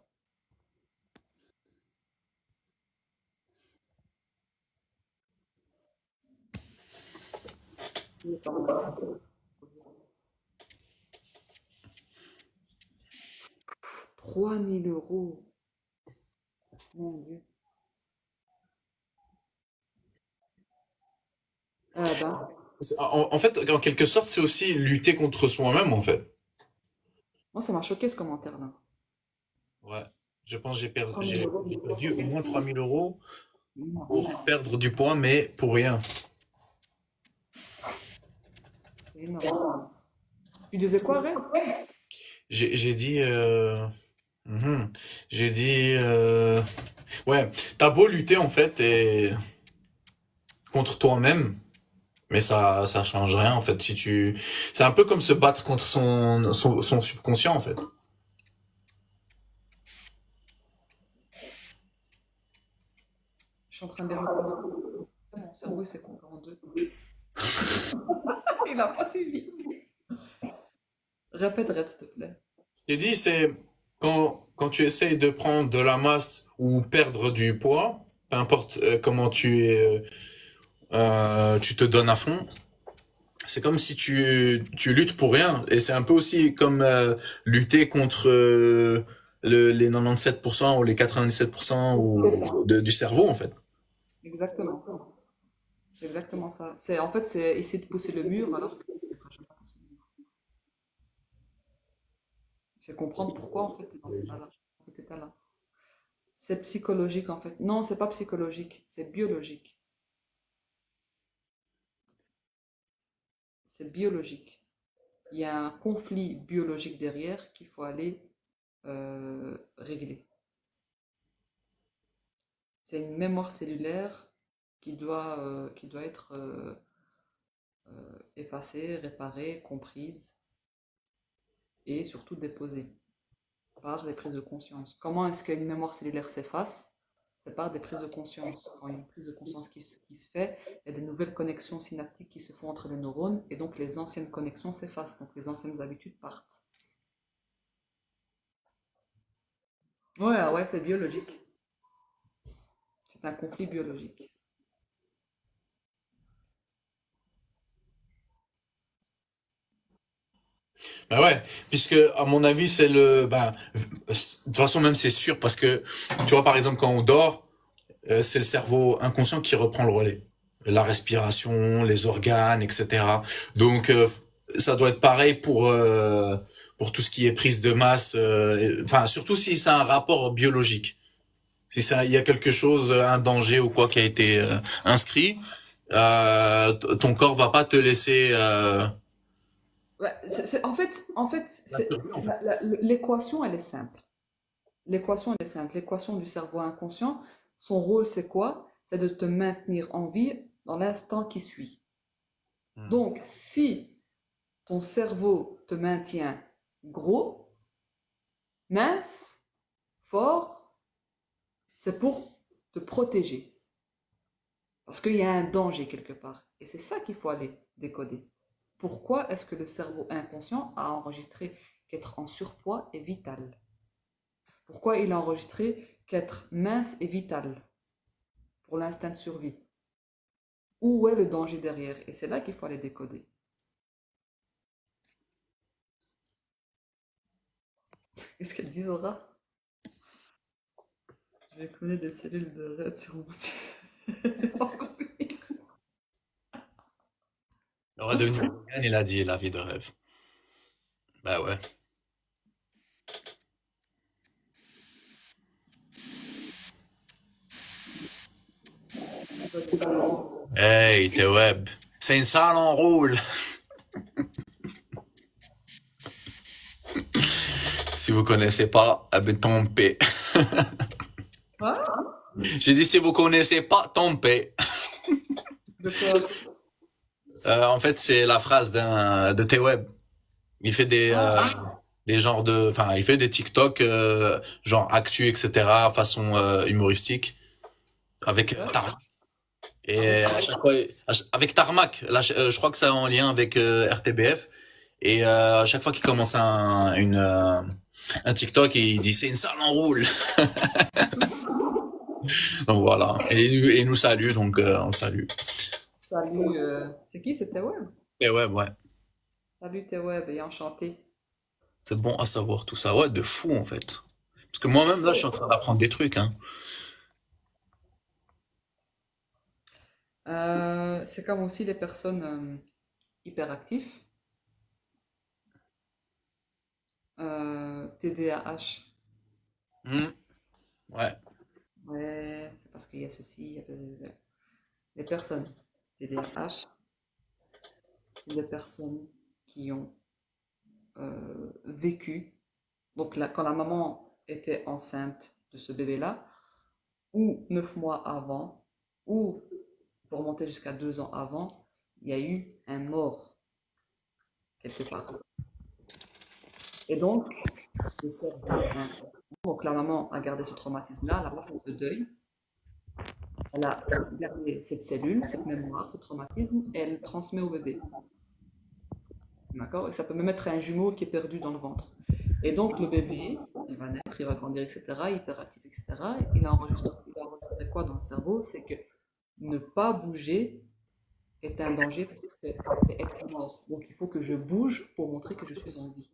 Speaker 2: Il est pas mal. 3 000 euros, mon Dieu. Eh ben,
Speaker 1: En fait, en quelque sorte, c'est aussi lutter contre soi-même en fait.
Speaker 2: moi ça m'a choqué ce commentaire-là.
Speaker 1: Ouais. Je pense que
Speaker 2: 3 000 euros,
Speaker 1: j'ai perdu au moins 3 000 €
Speaker 2: c'est énorme.
Speaker 1: pour perdre du poids, mais pour rien.
Speaker 2: C'est énorme. Tu disais quoi, Red?
Speaker 1: J'ai dit, mhm. J'ai dit, ouais, t'as beau lutter en fait et contre toi-même, mais ça change rien en fait. Si tu, c'est un peu comme se battre contre son subconscient en fait.
Speaker 2: Je suis en train de les recoller. Mon cerveau il s'est coupé en deux. Il n'a pas suivi. Répète, Red, s'il te plaît.
Speaker 1: J'ai dit, c'est quand tu essayes de prendre de la masse ou perdre du poids, peu importe comment tu te donnes à fond, c'est comme si tu luttes pour rien. Et c'est un peu aussi comme lutter contre les 97% ou les 97%
Speaker 2: C'est ça.
Speaker 1: du cerveau, en fait.
Speaker 2: Exactement. C'est exactement ça. En fait, c'est essayer de pousser le mur alors que tu ne devrais jamais pousser le mur. C'est comprendre pourquoi en fait tu es dans cet état-là. C'est psychologique en fait. Non, c'est pas psychologique, c'est biologique. C'est biologique. Il y a un conflit biologique derrière qu'il faut aller réglée. C'est une mémoire cellulaire qui doit être effacée, réparée, comprise et surtout déposée par les prises de conscience. Comment est-ce qu'une mémoire cellulaire s'efface? C'est par des prises de conscience. Quand il y a une prise de conscience qui se fait, il y a des nouvelles connexions synaptiques qui se font entre les neurones et donc les anciennes connexions s'effacent, donc les anciennes habitudes partent. Ouais, ah ouais, c'est biologique. C'est un conflit biologique.
Speaker 1: Bah ouais, puisque à mon avis c'est de toute façon même c'est sûr parce que tu vois par exemple quand on dort, c'est le cerveau inconscient qui reprend le relais, la respiration, les organes, etc. Donc ça doit être pareil pour tout ce qui est prise de masse, enfin surtout si c'est un rapport biologique, si ça il y a quelque chose, un danger ou quoi qui a été inscrit, ton corps va pas te laisser.
Speaker 2: Ouais, en fait, l'équation, elle est simple. L'équation, elle est simple. L'équation du cerveau inconscient, son rôle, c'est quoi? C'est de te maintenir en vie dans l'instant qui suit. Donc, si ton cerveau te maintient gros, mince, fort, c'est pour te protéger. Parce qu'il y a un danger quelque part. Et c'est ça qu'il faut aller décoder. Pourquoi est-ce que le cerveau inconscient a enregistré qu'être en surpoids est vital? Pourquoi il a enregistré qu'être mince est vital pour l'instinct de survie? Où est le danger derrière? Et c'est là qu'il faut aller décoder. Qu'est-ce qu'elle dit, Zora? Je vais coller des cellules de rêve sur mon
Speaker 1: Il aurait devenu vegan, il a dit la vie de rêve. Bah ouais. Hey, t'es web. C'est une salle en roule. Si vous connaissez pas, eh ben, tant pis.
Speaker 2: Quoi?
Speaker 1: J'ai dit si vous connaissez pas, tant pis.
Speaker 2: De quoi?
Speaker 1: En fait, c'est la phrase de T-Web. Il fait des genres de, enfin, il fait des TikTok, genre actu, etc., façon humoristique, avec et à chaque fois, avec Tarmac. Là, je crois que c'est en lien avec RTBF. Et à chaque fois qu'il commence un TikTok, il dit c'est une salle en roule. Donc voilà. Et il nous salue, donc on le salue.
Speaker 2: Salut, c'est qui? C'était Web?
Speaker 1: Et ouais, ouais.
Speaker 2: Salut, t'es Web et enchanté.
Speaker 1: C'est bon à savoir tout ça. Ouais, de fou en fait. Parce que moi-même là, je suis en train d'apprendre des trucs. Hein.
Speaker 2: C'est comme aussi les personnes hyperactives, TDAH.
Speaker 1: Hmm, ouais.
Speaker 2: Ouais, c'est parce qu'il y a ceci, il y a les personnes TDAH, les personnes qui ont vécu, donc là, quand la maman était enceinte de ce bébé-là, ou 9 mois avant, ou pour monter jusqu'à 2 ans avant, il y a eu un mort quelque part. Et donc, le cerveau, hein, donc la maman a gardé ce traumatisme-là, elle n'a pas fait ce deuil, elle a gardé cette cellule, cette mémoire, ce traumatisme, et elle le transmet au bébé. D'accord? Et ça peut même être un jumeau qui est perdu dans le ventre. Et donc le bébé, il va naître, il va grandir, etc., hyperactif, etc. Il a enregistré quoi dans le cerveau? C'est que ne pas bouger est un danger parce que c'est être mort. Donc il faut que je bouge pour montrer que je suis en vie,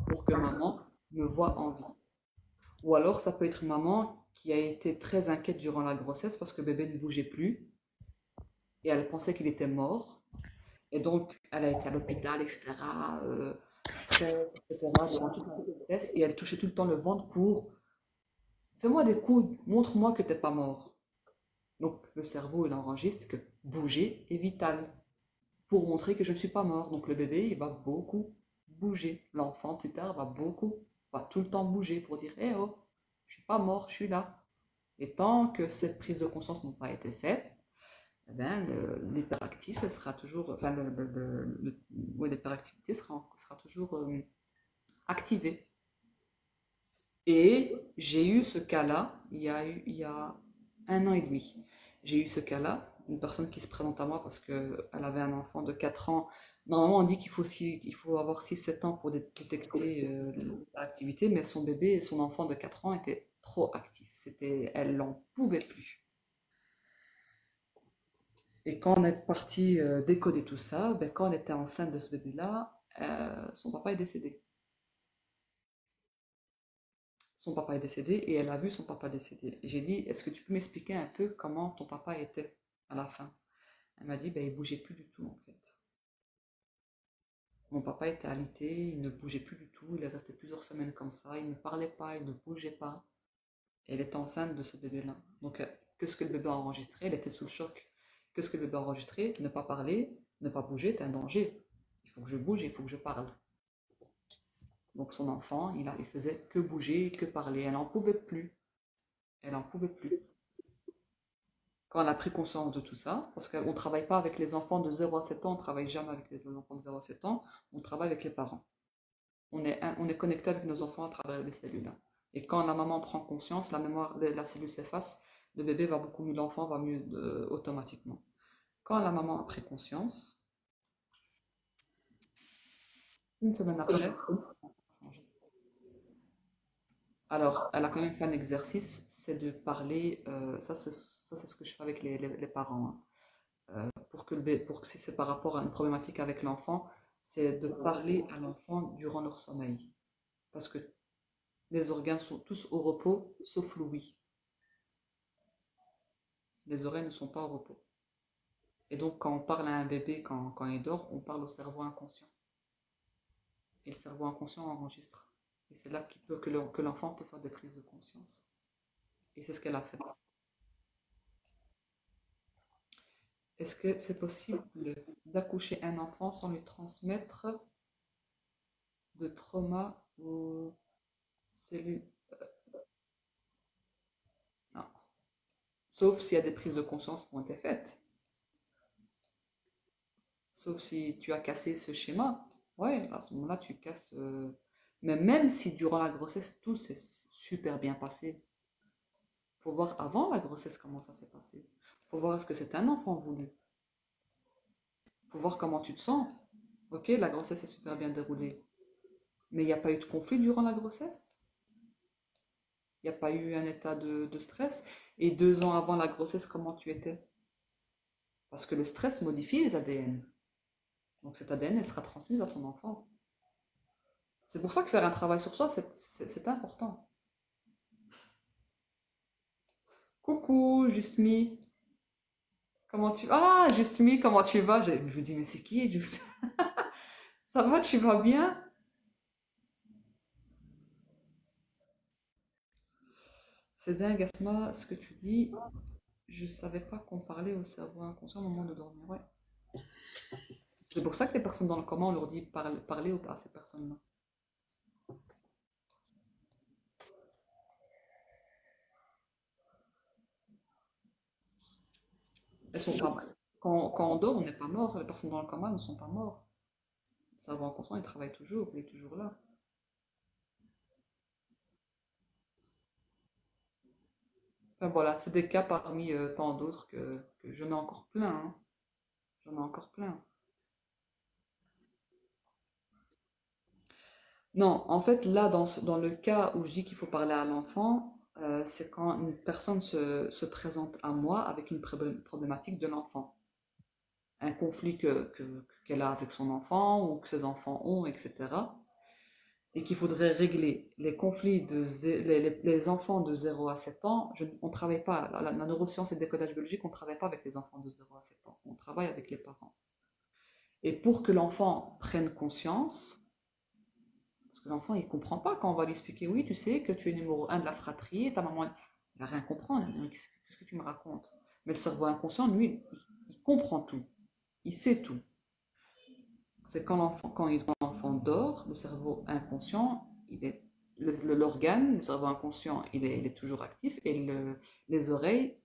Speaker 2: pour que maman me voie en vie. Ou alors ça peut être maman qui a été très inquiète durant la grossesse parce que bébé ne bougeait plus et elle pensait qu'il était mort. Et donc elle a été à l'hôpital, etc. Stress, etc. durant toute la grossesse et elle touchait tout le temps le ventre pour fais-moi des coups, montre-moi que t'es pas mort. Donc le cerveau il enregistre que bouger est vital pour montrer que je ne suis pas mort. Donc le bébé il va beaucoup bouger. L'enfant plus tard va beaucoup va tout le temps bouger pour dire, eh oh, je suis pas mort, je suis là. Et tant que cette prise de conscience n'a pas été faite, eh ben, l'hyperactif sera toujours, enfin, ouais, l'hyperactivité sera toujours activée. Et j'ai eu ce cas-là il y a 1 an et demi. J'ai eu ce cas-là, une personne qui se présente à moi parce qu'elle avait un enfant de 4 ans. Normalement, on dit il faut avoir 6 7 ans pour détecter l'activité, mais son bébé et son enfant de 4 ans étaient trop actifs. Elle n'en pouvait plus. Et quand on est parti décoder tout ça, ben, quand on était enceinte de ce bébé-là, son papa est décédé. Son papa est décédé et elle a vu son papa décédé. Et j'ai dit, est-ce que tu peux m'expliquer un peu comment ton papa était à la fin? Elle m'a dit, ben, il bougeait plus du tout en fait. Mon papa était alité, il ne bougeait plus du tout, il est resté plusieurs semaines comme ça, il ne parlait pas, il ne bougeait pas. Et elle était enceinte de ce bébé-là. Donc, que ce que le bébé a enregistré, elle était sous le choc. Que ce que le bébé a enregistré, ne pas parler, ne pas bouger, c'est un danger. Il faut que je bouge, il faut que je parle. Donc son enfant, il faisait que bouger, que parler. Elle n'en pouvait plus. Elle n'en pouvait plus. Quand elle a pris conscience de tout ça, parce qu'on ne travaille pas avec les enfants de 0 à 7 ans, on ne travaille jamais avec les enfants de 0 à 7 ans, on travaille avec les parents. On est connecté avec nos enfants à travers les cellules. Et quand la maman prend conscience, la mémoire, la cellule s'efface, le bébé va beaucoup mieux, l'enfant va mieux automatiquement. Quand la maman a pris conscience, une semaine après, alors, elle a quand même fait un exercice, c'est de parler, ça c'est ce que je fais avec les parents, hein. Pour que si c'est par rapport à une problématique avec l'enfant, c'est de parler à l'enfant durant leur sommeil. Parce que les organes sont tous au repos, sauf l'ouïe. Les oreilles ne sont pas au repos. Et donc, quand on parle à un bébé quand il dort, on parle au cerveau inconscient. Et le cerveau inconscient enregistre. Et c'est là que l'enfant peut faire des prises de conscience. Et c'est ce qu'elle a fait. Est-ce que c'est possible d'accoucher un enfant sans lui transmettre de trauma ou cellules? Non. Sauf s'il y a des prises de conscience qui ont été faites. Sauf si tu as cassé ce schéma. Ouais, à ce moment-là, tu casses. Mais même si durant la grossesse, tout s'est super bien passé, faut voir avant la grossesse comment ça s'est passé. Faut voir est-ce que c'est un enfant voulu. Faut voir comment tu te sens. Ok, la grossesse est super bien déroulée. Mais il n'y a pas eu de conflit durant la grossesse? Il n'y a pas eu un état de stress? Et 2 ans avant la grossesse, comment tu étais? Parce que le stress modifie les ADN. Donc cet ADN, elle sera transmise à ton enfant. C'est pour ça que faire un travail sur soi, c'est important. Coucou, Justmi. Comment tu... Ah, Justmi, comment tu vas? Je me dis, mais c'est qui, Just? Ça va, tu vas bien? C'est dingue, Asma, ce que tu dis. Je savais pas qu'on parlait au cerveau inconscient au moment de dormir. Ouais. C'est pour ça que les personnes dans le coma, on leur dit parler à ces personnes-là. Elles sont pas mal. Quand on dort, on n'est pas mort. Les personnes dans le coma ne sont pas mortes. Le cerveau inconscient, il travaille toujours, il est toujours là. Enfin, voilà, c'est des cas parmi tant d'autres que j'en ai encore plein, hein. J'en ai encore plein. Non, en fait, là, dans le cas où je dis qu'il faut parler à l'enfant, c'est quand une personne se présente à moi avec une problématique de l'enfant. Un conflit qu'elle a avec son enfant ou que ses enfants ont, etc. Et qu'il faudrait régler. Les conflits les enfants de 0 à 7 ans, on ne travaille pas, la neuroscience et le décodage biologique, on ne travaille pas avec les enfants de 0 à 7 ans, on travaille avec les parents. Et pour que l'enfant prenne conscience, parce que l'enfant, il ne comprend pas quand on va lui expliquer, oui, tu sais que tu es numéro 1 de la fratrie, et ta maman, il ne va rien comprendre. Qu'est-ce que tu me racontes? Mais le cerveau inconscient, lui, il comprend tout. Il sait tout. C'est quand l'enfant dort, le cerveau inconscient, il est l'organe, le cerveau inconscient, il est toujours actif et les oreilles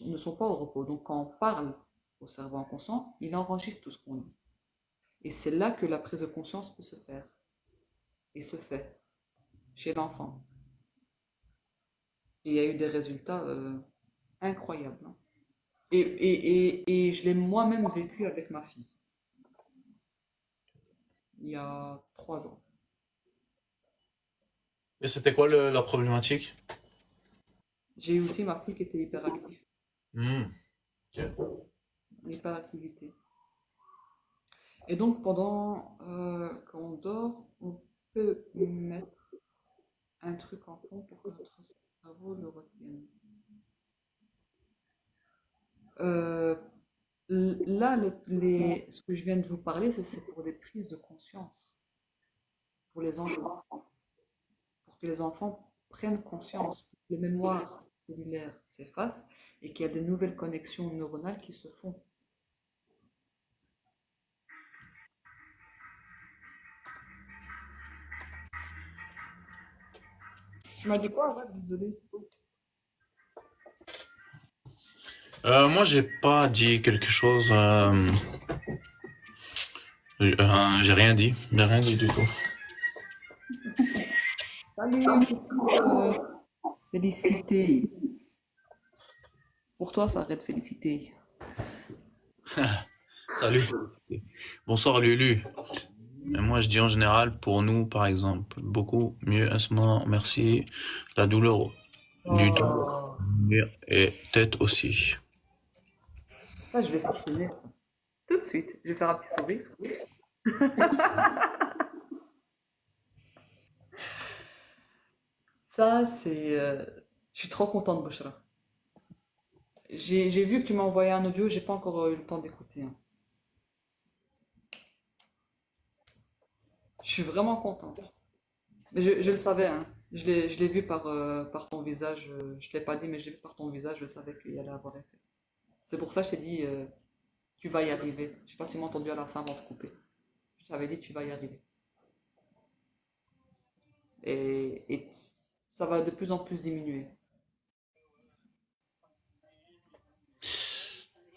Speaker 2: ne sont pas au repos. Donc quand on parle au cerveau inconscient, il enregistre tout ce qu'on dit. Et c'est là que la prise de conscience peut se faire et se fait chez l'enfant. Et il y a eu des résultats incroyables, hein. Et je l'ai moi-même vécu avec ma fille, il y a 3 ans.
Speaker 1: Et c'était quoi la problématique?
Speaker 2: J'ai eu aussi ma fille qui était hyperactive,
Speaker 1: Hmm. Ok.
Speaker 2: l'hyperactivité. Et donc pendant qu'on dort, on peut mettre un truc en fond pour que notre cerveau le retienne. Euh, Là, ce que je viens de vous parler, c'est pour des prises de conscience, pour les enfants, pour que les enfants prennent conscience, pour que les mémoires cellulaires s'effacent et qu'il y a des nouvelles connexions neuronales qui se font. Tu m'as dit quoi? Ouais, désolé.
Speaker 1: Moi, j'ai pas dit quelque chose. J'ai rien dit. J'ai rien dit du tout.
Speaker 2: Salut, une petite félicité. Pour toi, ça arrête félicité.
Speaker 1: Salut. Bonsoir Lulu. Et moi, je dis en général, pour nous, par exemple, beaucoup mieux, Asma, merci. La douleur du dos
Speaker 2: Oh,
Speaker 1: et tête aussi.
Speaker 2: ça, je vais t'enchaîner tout de suite. Je vais faire un petit sourire. Ça, c'est. Je suis trop contente, Bouchra. J'ai vu que tu m'as envoyé un audio, j'ai pas encore eu le temps d'écouter, hein. Je suis vraiment contente. Mais je le savais, hein. Je l'ai vu par ton visage. Je te l'ai pas dit, mais je l'ai vu par ton visage. Je savais qu'il y allait avoir effet. C'est pour ça que je t'ai dit, tu vas y arriver. Je sais pas si tu m'as entendu à la fin avant de couper. Je t'avais dit, tu vas y arriver. Et ça va de plus en plus diminuer.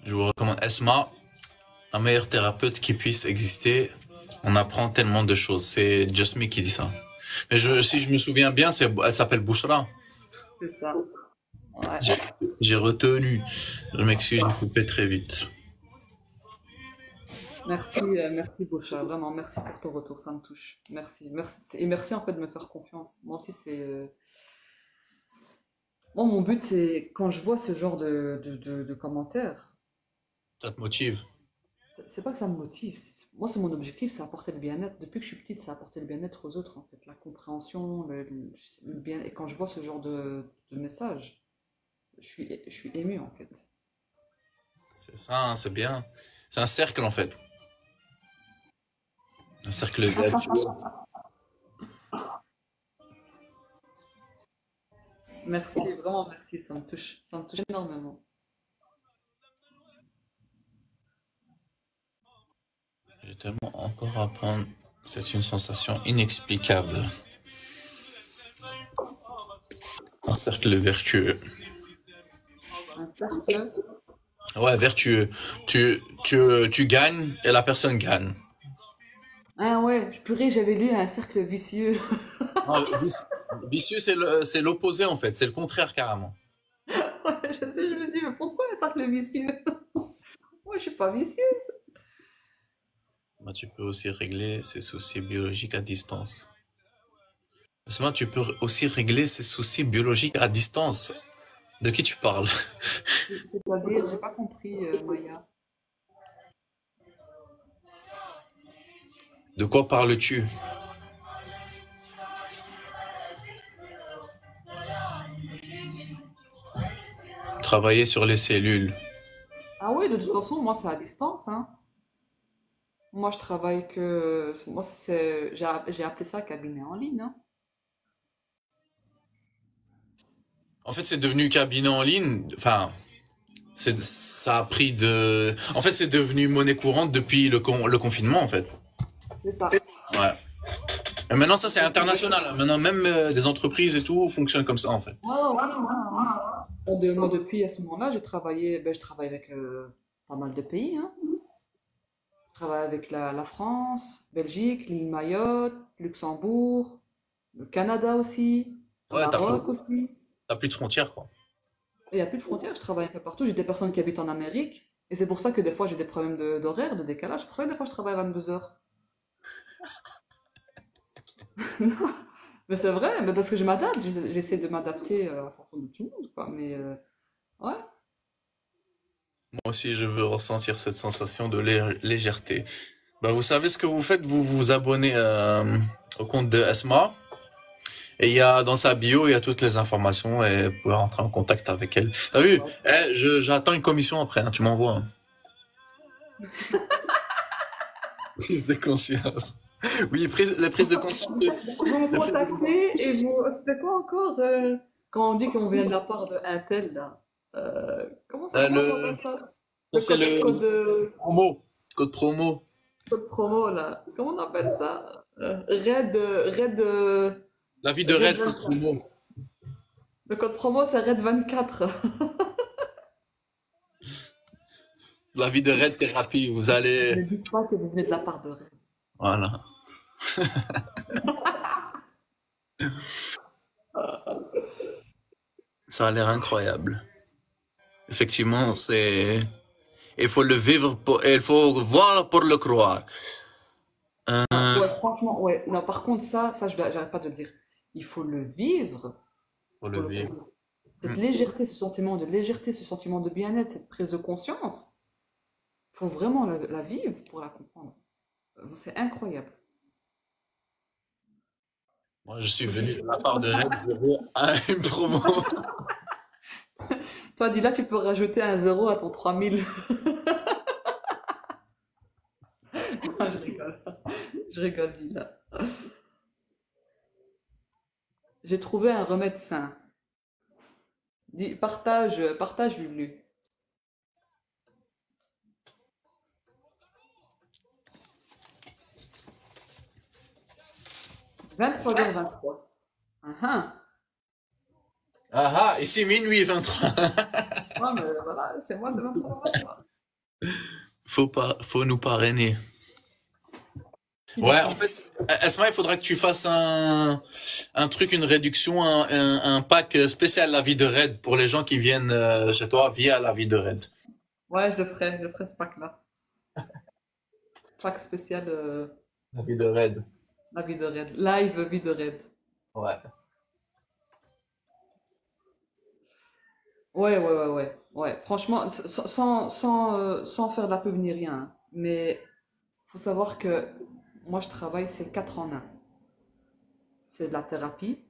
Speaker 1: Je vous recommande Esma, la meilleure thérapeute qui puisse exister. On apprend tellement de choses. C'est Just Me qui dit ça. Mais si je me souviens bien, elle s'appelle Bouchra.
Speaker 2: C'est ça. Ouais.
Speaker 1: J'ai j'ai retenu. Je m'excuse, j'ai coupé très vite.
Speaker 2: Merci, merci Boucha. Vraiment, merci pour ton retour. Ça me touche. Merci. Merci. Et merci en fait de me faire confiance. Moi aussi, c'est. Moi, mon but, c'est quand je vois ce genre de commentaires,
Speaker 1: Ça te motive.
Speaker 2: c'est pas que ça me motive. Moi, c'est mon objectif, c'est apporter le bien-être. Depuis que je suis petite, c'est apporter le bien-être aux autres, en fait. La compréhension, le bien. Et quand je vois ce genre de message, je suis émue, en fait.
Speaker 1: C'est ça, hein, c'est bien. C'est un cercle en fait. Un cercle vertueux.
Speaker 2: Merci, vraiment merci. Ça me touche. Ça me touche énormément.
Speaker 1: J'ai tellement encore à apprendre. C'est une sensation inexplicable. Un cercle vertueux.
Speaker 2: Un cercle.
Speaker 1: Ouais, vertueux. Tu gagnes et la personne gagne.
Speaker 2: Ah ouais, purée, j'avais lu un cercle vicieux.
Speaker 1: Non, vicieux, c'est l'opposé en fait. C'est le contraire carrément.
Speaker 2: Ouais, je sais, je me suis dit, mais pourquoi un cercle vicieux? Moi, je suis pas vicieuse.
Speaker 1: Bah, tu peux aussi régler ses soucis biologiques à distance. Seulement, tu peux aussi régler ses soucis biologiques à distance. De qui tu parles?
Speaker 2: C'est-à-dire, j'ai pas compris, Maya.
Speaker 1: De quoi parles-tu? Travailler sur les cellules.
Speaker 2: Ah oui, de toute façon, moi, c'est à distance, hein. Moi, je travaille que. Moi, j'ai appelé ça cabinet en ligne, hein.
Speaker 1: En fait, c'est devenu cabinet en ligne. Enfin, ça a pris de. En fait, c'est devenu monnaie courante depuis le confinement, en fait.
Speaker 2: C'est ça.
Speaker 1: Ouais. Mais maintenant, ça, c'est international, hein. Maintenant, même des entreprises et tout fonctionnent comme ça, en fait.
Speaker 2: Ouais, ouais, ouais. Moi, depuis à ce moment-là, j'ai travaillé, je travaille avec pas mal de pays, hein. Je travaille avec la France, Belgique, l'île Mayotte, Luxembourg, le Canada aussi, le
Speaker 1: Ouais,
Speaker 2: Maroc aussi.
Speaker 1: t'as plus de frontières, quoi.
Speaker 2: Et il n'y a plus de frontières, je travaille un peu partout. J'ai des personnes qui habitent en Amérique. Et c'est pour ça que des fois j'ai des problèmes d'horaire, de décalage. C'est pour ça que des fois je travaille à 22 heures. Mais c'est vrai, mais parce que je m'adapte. J'essaie de m'adapter en fonction de tout le monde, quoi. Mais ouais.
Speaker 1: Moi aussi, je veux ressentir cette sensation de légèreté. Bah, vous savez ce que vous faites? Vous vous abonnez au compte de Esma. Et il y a dans sa bio, il y a toutes les informations et vous pouvez rentrer en contact avec elle. T'as vu?
Speaker 2: Ouais.
Speaker 1: J'attends une commission après, hein, tu m'envoies. Hein. Prise de conscience. Oui, la prise de conscience.
Speaker 2: Vous me
Speaker 1: La prise de...
Speaker 2: contactez et vous. C'était quoi encore quand on dit qu'on vient de la part de un tel là? Comment on appelle ça?
Speaker 1: Ça,
Speaker 2: Le
Speaker 1: c'est
Speaker 2: code,
Speaker 1: le
Speaker 2: code,
Speaker 1: promo. Code promo.
Speaker 2: code promo là. Comment on appelle ça?
Speaker 1: La vie de
Speaker 2: Red
Speaker 1: Red, code
Speaker 2: 24.
Speaker 1: promo.
Speaker 2: Le code promo c'est Red 24.
Speaker 1: La vie de Red thérapie. Vous allez.
Speaker 2: Ne dites pas que vous venez de la part de Red.
Speaker 1: Voilà. Ça a l'air incroyable. Effectivement, c'est. Il faut le vivre pour. Il faut voir pour le croire.
Speaker 2: Ouais, franchement, ouais. Non, par contre, ça, j'arrête pas de le dire. Il faut le vivre
Speaker 1: Pour le
Speaker 2: pour le
Speaker 1: vivre.
Speaker 2: comprendre. Cette légèreté, ce sentiment de légèreté, ce sentiment de bien-être, cette prise de conscience, il faut vraiment la vivre pour la comprendre. C'est incroyable.
Speaker 1: Moi, je suis venu de la part de Red. Je veux une promo.
Speaker 2: Toi, dis là, tu peux rajouter un zéro à ton 3000. Non, je rigole. Je rigole, dis là. J'ai trouvé un remède sain. Partage, Lulu. 23h23. Ah ah.
Speaker 1: Ah ah, ici minuit 23.
Speaker 2: Ouais, mais voilà, chez moi, c'est 23h23.
Speaker 1: Faut nous parrainer.
Speaker 2: Qui
Speaker 1: Ouais,
Speaker 2: dit
Speaker 1: en
Speaker 2: qui?
Speaker 1: fait, Esma, il faudra que tu fasses un truc, une réduction, un pack spécial La Vie de Red pour les gens qui viennent chez toi via La Vie de Red.
Speaker 2: Ouais, je le ferai ce pack-là. Pack spécial
Speaker 1: La Vie de Red.
Speaker 2: la vie de Red. Live vie de Red.
Speaker 1: Ouais.
Speaker 2: Ouais, ouais, ouais, ouais. Ouais, franchement, sans faire de la pub ni rien, hein. Mais faut savoir que moi, je travaille, c'est 4 en un. C'est de la thérapie,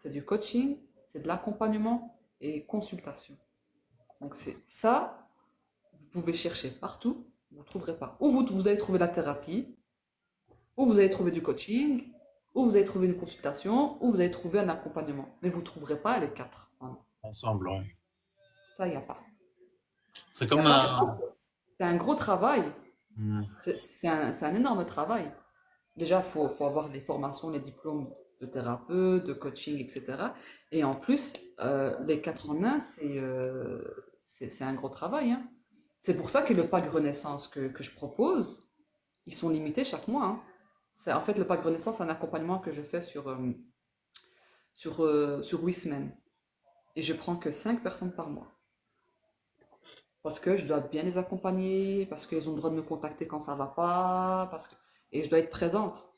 Speaker 2: c'est du coaching, c'est de l'accompagnement et consultation. Donc, c'est ça, vous pouvez chercher partout, vous ne trouverez pas. Ou vous allez trouver la thérapie, ou vous allez trouver du coaching, ou vous allez trouver une consultation, ou vous allez trouver un accompagnement. Mais vous ne trouverez pas les quatre en un.
Speaker 1: Ensemble, ouais.
Speaker 2: Ça, il n'y a pas.
Speaker 1: C'est
Speaker 2: Il n'y
Speaker 1: comme
Speaker 2: a pas parce que
Speaker 1: un...
Speaker 2: c'est un gros travail.
Speaker 1: Hmm.
Speaker 2: C'est un énorme travail. Déjà, faut avoir les formations, les diplômes de thérapeute, de coaching, etc. Et en plus, les 4 en un, c'est un gros travail, hein. C'est pour ça que le pack Renaissance que je propose, ils sont limités chaque mois, hein. En fait, le pack Renaissance, c'est un accompagnement que je fais sur 8 semaines. Et je prends que 5 personnes par mois. Parce que je dois bien les accompagner, parce qu'ils ont le droit de me contacter quand ça va pas, et je dois être présente.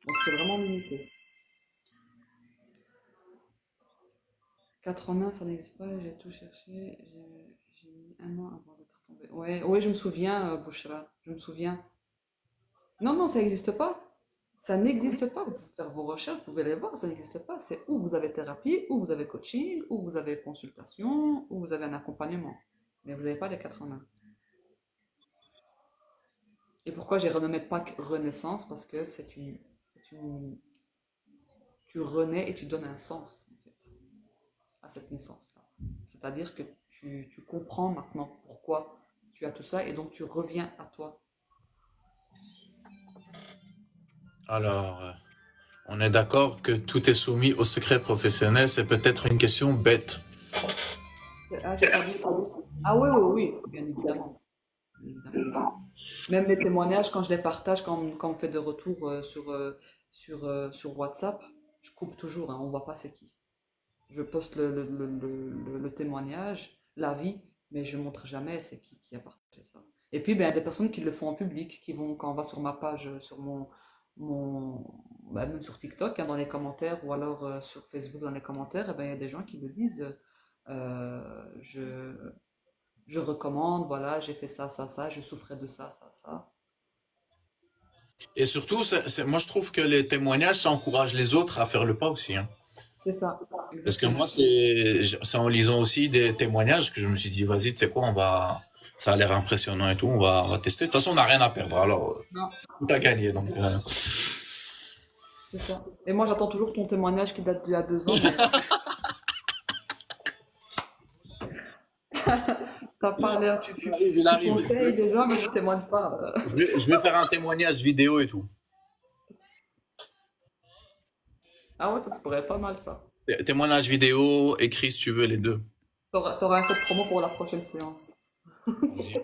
Speaker 2: Donc c'est vraiment limité. 4 en 1, ça n'existe pas, j'ai tout cherché, j'ai mis un an avant d'être tombée. Ouais, ouais, je me souviens, Bouchra, je me souviens. Non, non, ça n'existe pas. Ça n'existe pas. Vous pouvez faire vos recherches, vous pouvez les voir, ça n'existe pas. C'est où vous avez thérapie, où vous avez coaching, où vous avez consultation, où vous avez un accompagnement. Mais vous n'avez pas les 4 en 1. Et pourquoi j'ai renommé Pâques Renaissance? Parce que tu renais et tu donnes un sens, en fait, à cette naissance-là. C'est-à-dire que tu comprends maintenant pourquoi tu as tout ça et donc tu reviens à toi.
Speaker 1: Alors, on est d'accord que tout est soumis au secret professionnel, c'est peut-être une question bête.
Speaker 2: Ah, j'ai pas dit ça. Ah oui, oui, oui, bien évidemment. Bien évidemment. Même les témoignages, quand je les partage, quand on fait des retours sur WhatsApp, je coupe toujours, hein, on voit pas c'est qui. Je poste le témoignage, l'avis, mais je montre jamais c'est qui a partagé ça. Et puis, ben, il y a des personnes qui le font en public, qui vont, quand on va sur ma page, sur mon, même sur TikTok, hein, dans les commentaires, ou alors sur Facebook dans les commentaires, et ben, il y a des gens qui me disent, je, je recommande, voilà, j'ai fait ça, ça, ça, je souffrais de ça, ça, ça.
Speaker 1: Et surtout, moi je trouve que les témoignages, ça encourage les autres à faire le pas aussi, hein.
Speaker 2: C'est ça,
Speaker 1: Parce que moi,
Speaker 2: exactement.
Speaker 1: c'est en lisant aussi des témoignages que je me suis dit, vas-y, tu sais quoi, ça a l'air impressionnant et tout, on va tester. De toute façon, on n'a rien à perdre, alors
Speaker 2: Non,
Speaker 1: tout a gagné. Donc,
Speaker 2: c'est ça. Et moi, j'attends toujours ton témoignage qui date d'il y a 2 ans, mais t'as parlé,
Speaker 1: il
Speaker 2: tu
Speaker 1: arrive.
Speaker 2: conseilles les gens, mais tu témoignes pas.
Speaker 1: Je vais faire un témoignage vidéo et tout.
Speaker 2: Ah ouais, ça se pourrait être pas mal, ça.
Speaker 1: Témoignage vidéo, écrit si tu veux, les deux.
Speaker 2: T'auras un code promo pour la prochaine séance.
Speaker 1: Vas-y.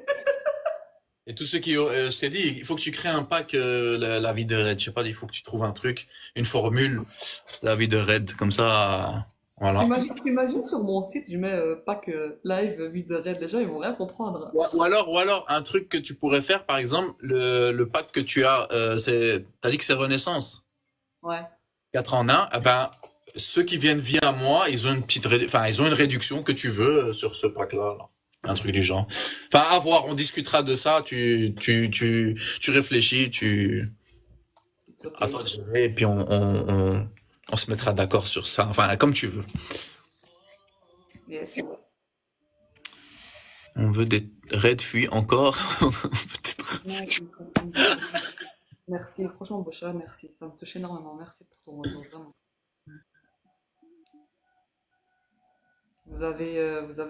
Speaker 1: Et tous ceux qui, je t'ai dit, il faut que tu crées un pack, la vie de Red. Je sais pas, il faut que tu trouves un truc, une formule, la vie de Red, comme ça, voilà.
Speaker 2: T'imagines sur mon site, je mets pas que live, vie de rêve, les gens, ils vont rien comprendre.
Speaker 1: Ou alors, un truc que tu pourrais faire, par exemple, le pack que tu as, t'as dit que c'est Renaissance.
Speaker 2: Ouais.
Speaker 1: 4 en un, eh ben, ceux qui viennent via moi, ils ont une enfin, ils ont une réduction que tu veux sur ce pack-là, là. Un truc du genre. Enfin, à voir, on discutera de ça, tu réfléchis,
Speaker 2: It's
Speaker 1: à toi
Speaker 2: okay.
Speaker 1: de gérer, et puis on se mettra d'accord sur ça. Enfin, comme tu veux.
Speaker 2: Yes.
Speaker 1: On veut des raids fuis encore. Peut-être.
Speaker 2: Non, t'inquiète. Merci, franchement, Boucha, merci. Ça me touche énormément. Merci pour ton retour, vraiment. Vous avez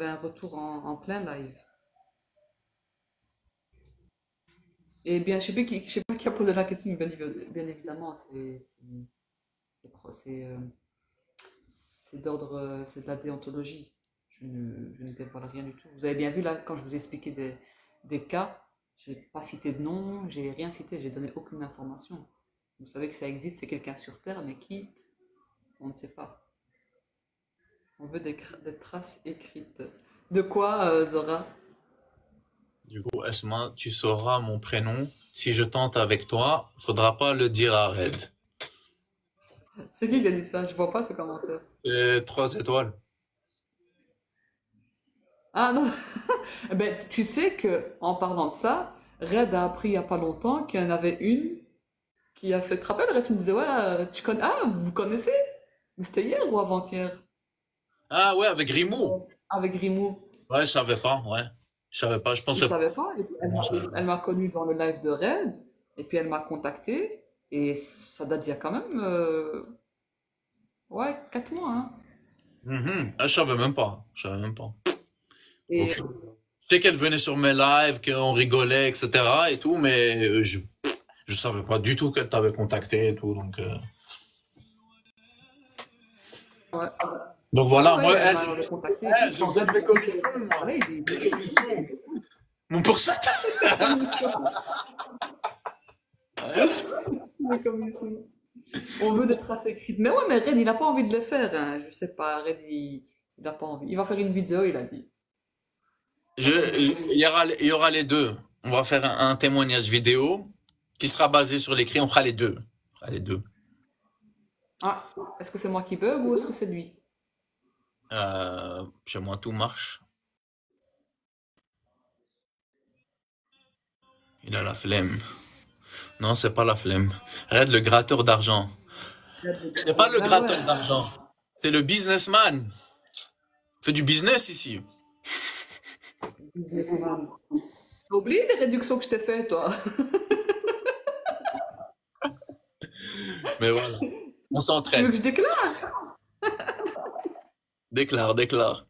Speaker 2: un retour en plein live. Et bien, je sais pas qui a posé la question, mais bien évidemment, c'est d'ordre, c'est de la déontologie. Je ne dévoile rien du tout. Vous avez bien vu là, quand je vous ai expliqué des cas, j'ai pas cité de nom, j'ai rien cité, j'ai donné aucune information. Vous savez que ça existe, c'est quelqu'un sur Terre, mais qui, on ne sait pas. On veut des traces écrites. De quoi, Zora?
Speaker 1: Du coup, Esma, tu sauras mon prénom. Si je tente avec toi, faudra pas le dire à Red.
Speaker 2: C'est qui a dit ça? Je vois pas ce commentaire.
Speaker 1: 3 étoiles.
Speaker 2: Ah non, eh ben, tu sais que en parlant de ça, Red a appris il y a pas longtemps qu'il y en avait une qui a fait. Tu te rappelles, Red, tu me disais, ouais, tu connais. Ah, vous vous connaissez? Mais c'était hier ou avant-hier?
Speaker 1: Ah ouais, avec Rimou.
Speaker 2: Avec Rimou.
Speaker 1: Ouais, je savais pas, ouais. Je savais pas, je
Speaker 2: Je
Speaker 1: pensais pas.
Speaker 2: savais pas. Et puis elle m'a connu dans le live de Red. Et puis elle m'a contacté. Et ça date d'il y a quand même, ouais, 4 mois, hein.
Speaker 1: Ah, je savais même pas. Je savais même pas.
Speaker 2: Et
Speaker 1: Ok. Je sais qu'elle venait sur mes lives, qu'on rigolait, etc. et tout, mais je savais pas du tout qu'elle t'avait contacté et tout, donc.
Speaker 2: ouais.
Speaker 1: Donc
Speaker 2: Ah
Speaker 1: voilà,
Speaker 2: ouais,
Speaker 1: moi,
Speaker 2: elle m'avait contacté et tout.
Speaker 1: je
Speaker 2: Quand
Speaker 1: faisais
Speaker 2: Red
Speaker 1: de mes commissions,
Speaker 2: m'a
Speaker 1: moi.
Speaker 2: parlé, il dit,
Speaker 1: Mes commissions. Mon pourcentage.
Speaker 2: commission. Mais comme ils sont. On veut des traces écrites. Mais ouais, mais Red, il n'a pas envie de le faire, hein. Je sais pas, Red, il n'a pas envie. Il va faire une vidéo, il a dit.
Speaker 1: Je,
Speaker 2: Moi, ça me fait
Speaker 1: il y aura les deux. On va faire un témoignage vidéo qui sera basé sur l'écrit. On fera les deux. On fera les deux.
Speaker 2: Ah, est-ce que c'est moi qui bug ou est-ce que c'est lui?
Speaker 1: Chez moi, tout marche. Il a la flemme. Non, c'est pas la flemme. Red, le gratteur d'argent. C'est pas le
Speaker 2: Ah ouais,
Speaker 1: gratteur d'argent. C'est le businessman. Fait du business ici.
Speaker 2: businessman. T'as oublié les réductions que je t'ai fait, toi?
Speaker 1: Mais voilà. On
Speaker 2: Tu veux
Speaker 1: s'entraide.
Speaker 2: que je déclare?
Speaker 1: Déclare, déclare.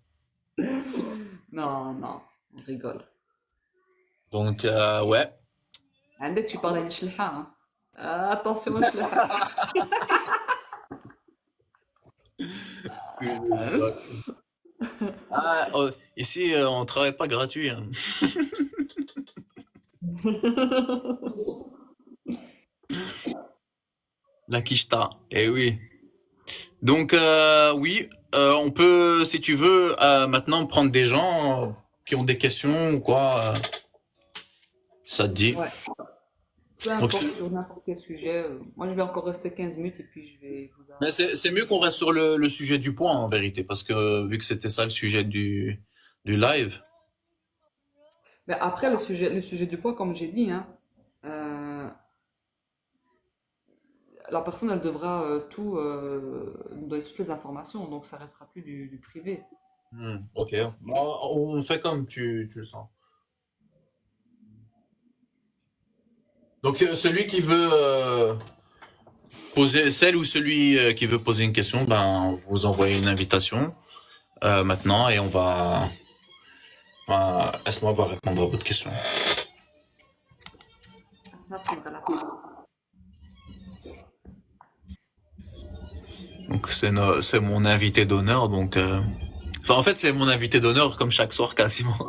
Speaker 2: Non, non, on rigole.
Speaker 1: Donc, ouais.
Speaker 2: عندك tu parles à Nishlha, hein? Attention, je
Speaker 1: Ah, oh, ici, on travaille pas gratuit, hein. La quicheta. Eh oui. Donc, oui, on peut, si tu veux, maintenant prendre des gens qui ont des questions ou quoi. Ça te dit.
Speaker 2: Ouais, peu
Speaker 1: Donc,
Speaker 2: importe sur n'importe quel sujet. Moi, je vais encore rester 15 minutes et puis je vais vous
Speaker 1: mais c'est mieux qu'on reste sur le sujet du point en vérité, parce que vu que c'était ça le sujet du live.
Speaker 2: Mais après, le sujet du poids, comme j'ai dit, hein, euh, la personne, elle devra nous donner toutes les informations, donc ça restera plus du privé.
Speaker 1: Ok. On fait comme tu le sens. Donc, celui qui veut poser, celle ou celui qui veut poser une question, ben, vous envoyez une invitation maintenant et Asma va répondre à votre question.
Speaker 2: Asma prendra la parole.
Speaker 1: Donc, c'est mon invité d'honneur, donc. Enfin, en fait, c'est mon invité d'honneur comme chaque soir quasiment.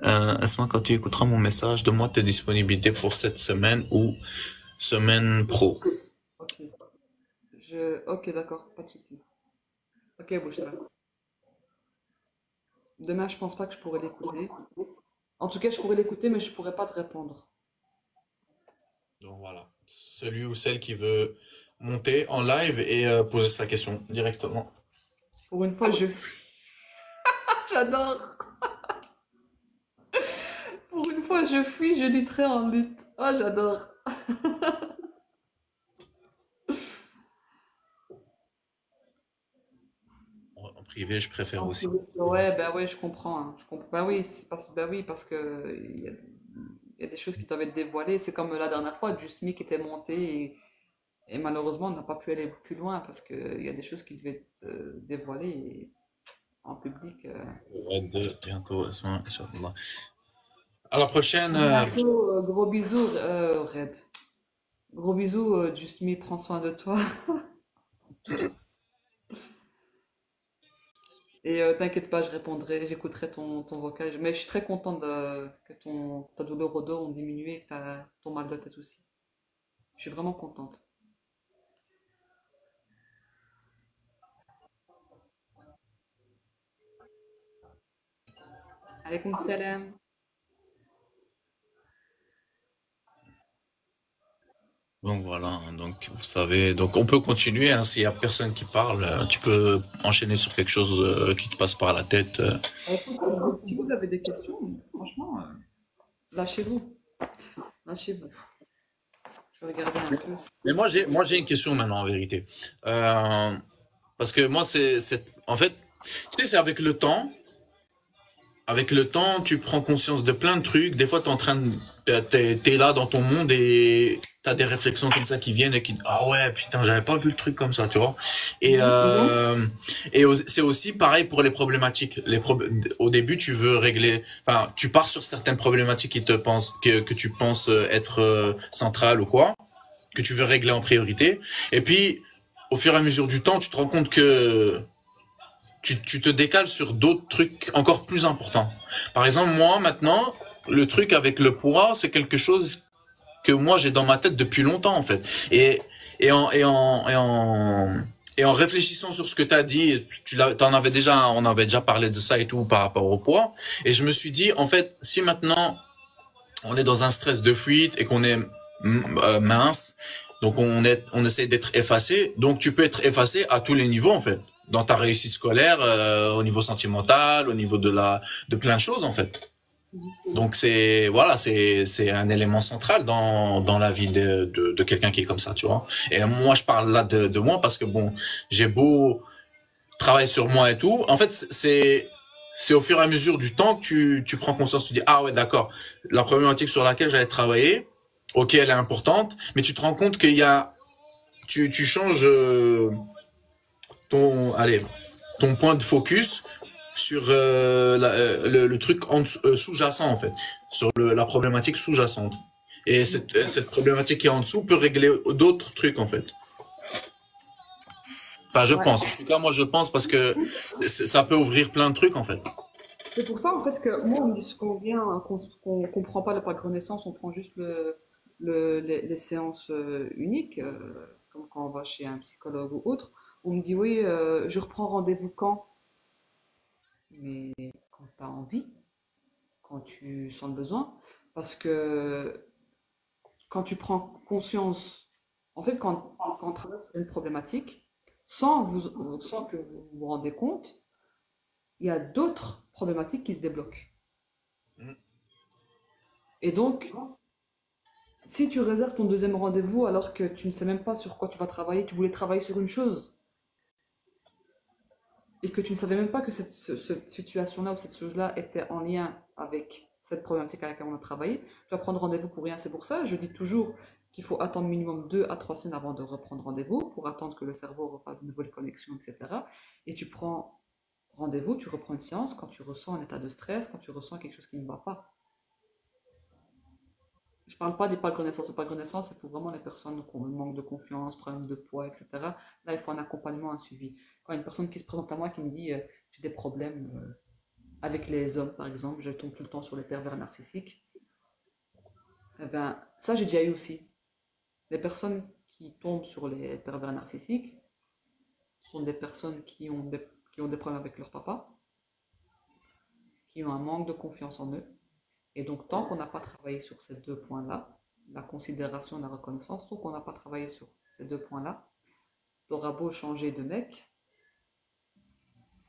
Speaker 1: Asma, quand tu écouteras mon message, donne-moi tes disponibilités pour cette semaine ou semaine pro.
Speaker 2: Ok. Ok, d'accord, pas de souci. Ok, Bouchra. Demain, je pense pas que je pourrais l'écouter. En tout cas, je pourrais l'écouter, mais je pourrais pas te répondre.
Speaker 1: Donc voilà, celui ou celle qui veut monter en live et poser sa question directement.
Speaker 2: Pour une fois, je fuis. J'adore. Pour une fois, je fuis, je literai en lutte. Oh, j'adore.
Speaker 1: En privé, je préfère aussi.
Speaker 2: Ouais, bah ouais, je comprends, hein. Je comprends. Bah oui, bah oui, parce que il y a des choses qui doivent être dévoilées. C'est comme la dernière fois, du SMIC était monté et malheureusement, on n'a pas pu aller plus loin parce qu'il y a des choses qui devaient être dévoilées en public.
Speaker 1: Bientôt, Asma, Inch'Allah. À la prochaine.
Speaker 2: Bientôt, gros bisous, Red. Gros bisous, Just Me, prends soin de toi. Et t'inquiète pas, je répondrai, j'écouterai ton vocal. Mais je suis très contente que ta douleur au dos ont diminué et que ton mal de tête aussi. Je suis vraiment contente. Alaykoum salam.
Speaker 1: Donc voilà, donc vous savez, donc on peut continuer, hein, s'il y a personne qui parle, tu peux enchaîner sur quelque chose qui te passe par la tête.
Speaker 2: Écoute, si vous avez des questions, franchement, lâchez-vous. Lâchez-vous. Je vais regarder un peu.
Speaker 1: Mais moi j'ai une question maintenant en vérité. Parce que moi en fait, tu sais, c'est avec le temps, tu prends conscience de plein de trucs. Des fois, t'es là dans ton monde et t'as des réflexions comme ça qui viennent et qui, ah ouais, putain, j'avais pas vu le truc comme ça, tu vois. Et, c'est aussi pareil pour les problématiques. Au début, tu veux régler, enfin, tu pars sur certaines problématiques que tu penses être centrales ou quoi, que tu veux régler en priorité. Et puis, au fur et à mesure du temps, tu te rends compte que tu te décales sur d'autres trucs encore plus importants. Par exemple, moi, maintenant, le truc avec le poids, c'est quelque chose que moi, j'ai dans ma tête depuis longtemps, en fait. Et en réfléchissant sur ce que tu as dit, on avait déjà parlé de ça et tout par rapport au poids. Et je me suis dit, en fait, si maintenant, on est dans un stress de fuite et qu'on est mince, donc on essaie d'être effacé. Donc tu peux être effacé à tous les niveaux en fait, dans ta réussite scolaire, au niveau sentimental, au niveau de plein de choses en fait. Donc c'est un élément central dans la vie de quelqu'un qui est comme ça, tu vois. Et moi je parle là de moi parce que bon, j'ai beau travailler sur moi et tout. En fait c'est au fur et à mesure du temps que tu prends conscience, tu dis ah ouais d'accord, la problématique sur laquelle j'allais travailler, ok elle est importante, mais tu te rends compte qu'il y a tu changes allez ton point de focus sur le truc sous-jacent en fait, sur la problématique sous-jacente. Et cette problématique qui est en dessous peut régler d'autres trucs, en fait. Enfin, je
Speaker 2: Ouais.
Speaker 1: pense. En tout cas, moi, je pense parce que ça peut ouvrir plein de trucs, en fait.
Speaker 2: C'est pour ça, en fait, que moi, on me dit qu'on vient, qu'on prend pas le pack Renaissance, on prend juste les séances uniques, comme quand on va chez un psychologue ou autre. On me dit, oui, je reprends rendez-vous quand? Mais quand tu as envie, quand tu sens le besoin. Parce que quand tu prends conscience, en fait, quand on traverse une problématique, sans que vous vous rendez compte, il y a d'autres problématiques qui se débloquent. Et donc, si tu réserves ton deuxième rendez-vous alors que tu ne sais même pas sur quoi tu vas travailler, tu voulais travailler sur une chose et que tu ne savais même pas que cette situation-là ou cette chose-là était en lien avec cette problématique à laquelle on a travaillé, tu vas prendre rendez-vous pour rien. C'est pour ça, je dis toujours qu'il faut attendre minimum 2 à 3 semaines avant de reprendre rendez-vous pour attendre que le cerveau refasse de nouvelles connexions, etc. Et tu prends rendez-vous, tu reprends une séance quand tu ressens un état de stress, quand tu ressens quelque chose qui ne va pas. Je parle pas des pas de connaissance. Les pas de connaissance, c'est pour vraiment les personnes qui ont un manque de confiance, problème de poids, etc. Là, il faut un accompagnement, un suivi. Quand il y a une personne qui se présente à moi qui me dit j'ai des problèmes avec les hommes, par exemple, je tombe tout le temps sur les pervers narcissiques, eh ben, ça, j'ai déjà eu aussi. Les personnes qui tombent sur les pervers narcissiques sont des personnes qui ont des problèmes avec leur papa, qui ont un manque de confiance en eux. Et donc, tant qu'on n'a pas travaillé sur ces deux points-là, la considération et la reconnaissance, tant qu'on n'a pas travaillé sur ces deux points-là, tu auras beau changer de mec,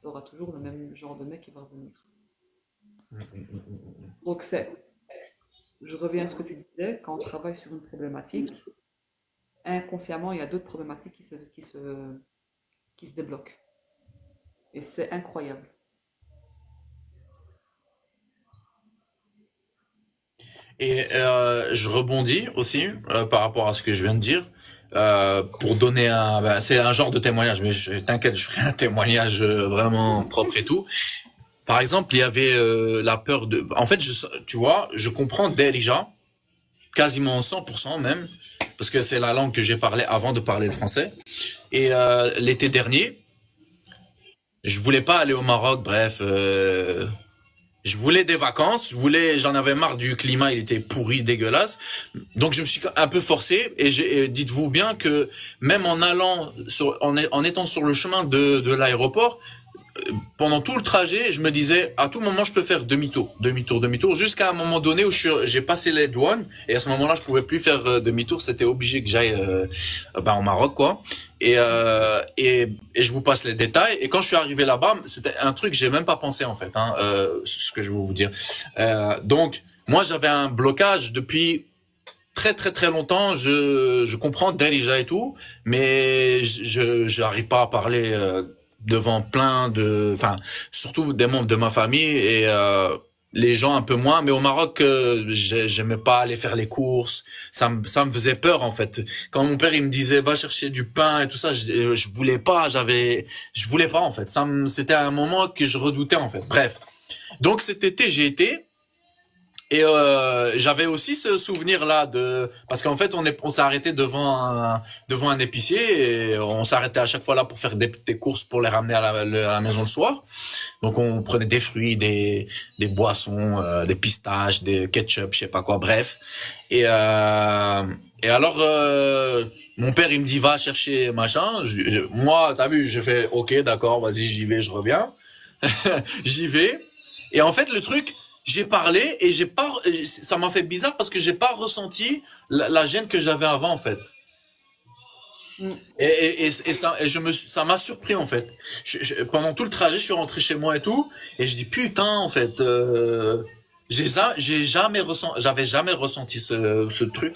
Speaker 2: tu auras toujours le même genre de mec qui va revenir. Donc, je reviens à ce que tu disais, quand on travaille sur une problématique, inconsciemment, il y a d'autres problématiques qui se débloquent. Et c'est incroyable.
Speaker 1: Et je rebondis aussi par rapport à ce que je viens de dire. Pour donner c'est un genre de témoignage, mais t'inquiète, je ferai un témoignage vraiment propre et tout. Par exemple, il y avait la peur de. En fait, tu vois, je comprends déjà, quasiment 100% même, parce que c'est la langue que j'ai parlé avant de parler le français. Et l'été dernier, je voulais pas aller au Maroc. Bref, je voulais des vacances, j'en avais marre du climat, il était pourri, dégueulasse. Donc je me suis un peu forcé et dites-vous bien que même en allant en étant sur le chemin de l'aéroport, pendant tout le trajet, je me disais à tout moment je peux faire demi-tour, demi-tour, demi-tour, jusqu'à un moment donné où j'ai passé les douanes et à ce moment-là je pouvais plus faire demi-tour, c'était obligé que j'aille au Maroc quoi. Et je vous passe les détails. Et quand je suis arrivé là-bas, c'était un truc que j'ai même pas pensé en fait, ce que je vais vous dire. Donc moi j'avais un blocage depuis très très très longtemps. Je comprends déjà et tout, mais je n'arrive pas à parler devant plein de, enfin surtout des membres de ma famille et les gens un peu moins. Mais au Maroc, j'aimais pas aller faire les courses. Ça me faisait peur en fait. Quand mon père il me disait va chercher du pain et tout ça, je voulais pas. Je voulais pas en fait. C'était un moment que je redoutais en fait. Bref. Donc cet été j'ai été. Et j'avais aussi ce souvenir-là de parce qu'en fait on s'est arrêté devant un épicier et on s'arrêtait à chaque fois là pour faire des courses pour les ramener à la maison le soir. Donc on prenait des fruits, des boissons, des pistaches, des ketchup, je sais pas quoi, bref. Et alors mon père il me dit va chercher machin. Moi t'as vu, j'ai fait ok d'accord, vas-y j'y vais, je reviens. J'y vais. Et en fait le truc j'ai parlé et ça m'a fait bizarre parce que j'ai pas ressenti la gêne que j'avais avant en fait.
Speaker 2: Mm.
Speaker 1: Ça m'a surpris en fait. Pendant tout le trajet, je suis rentré chez moi et tout, et je dis putain en fait, j'avais jamais ressenti ce truc,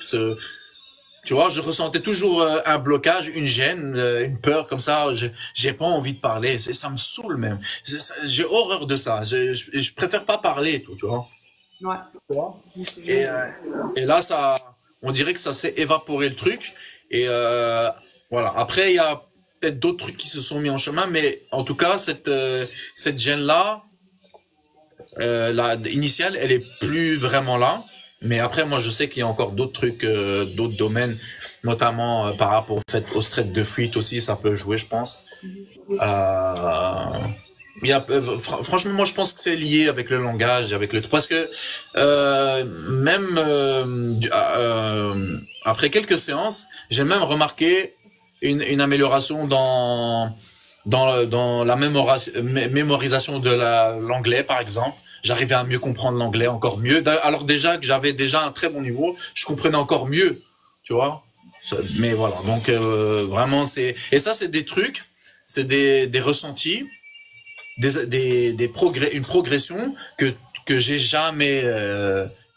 Speaker 1: tu vois, je ressentais toujours un blocage, une gêne, une peur comme ça. J'ai pas envie de parler, ça me saoule même. J'ai horreur de ça. Je préfère pas parler, tu vois.
Speaker 2: Ouais.
Speaker 1: Et, euh, et là, on dirait que ça s'est évaporé le truc. Et voilà. Après, il y a peut-être d'autres trucs qui se sont mis en chemin, mais en tout cas, cette gêne-là, initiale, elle est plus vraiment là. Mais après, moi, je sais qu'il y a encore d'autres trucs, d'autres domaines, notamment par rapport au fait au stress de fuite aussi, ça peut jouer, je pense.
Speaker 2: Mhm.
Speaker 1: Euh, franchement, moi, je pense que c'est lié avec le langage, avec le parce que même après quelques séances, j'ai même remarqué une amélioration dans la mémorisation de l'anglais, par exemple. J'arrivais à mieux comprendre l'anglais, encore mieux. Alors déjà que j'avais déjà un très bon niveau, je comprenais encore mieux, tu vois. Mais voilà, donc vraiment c'est et ça c'est des trucs, c'est des ressentis, des progrès, une progression que j'ai jamais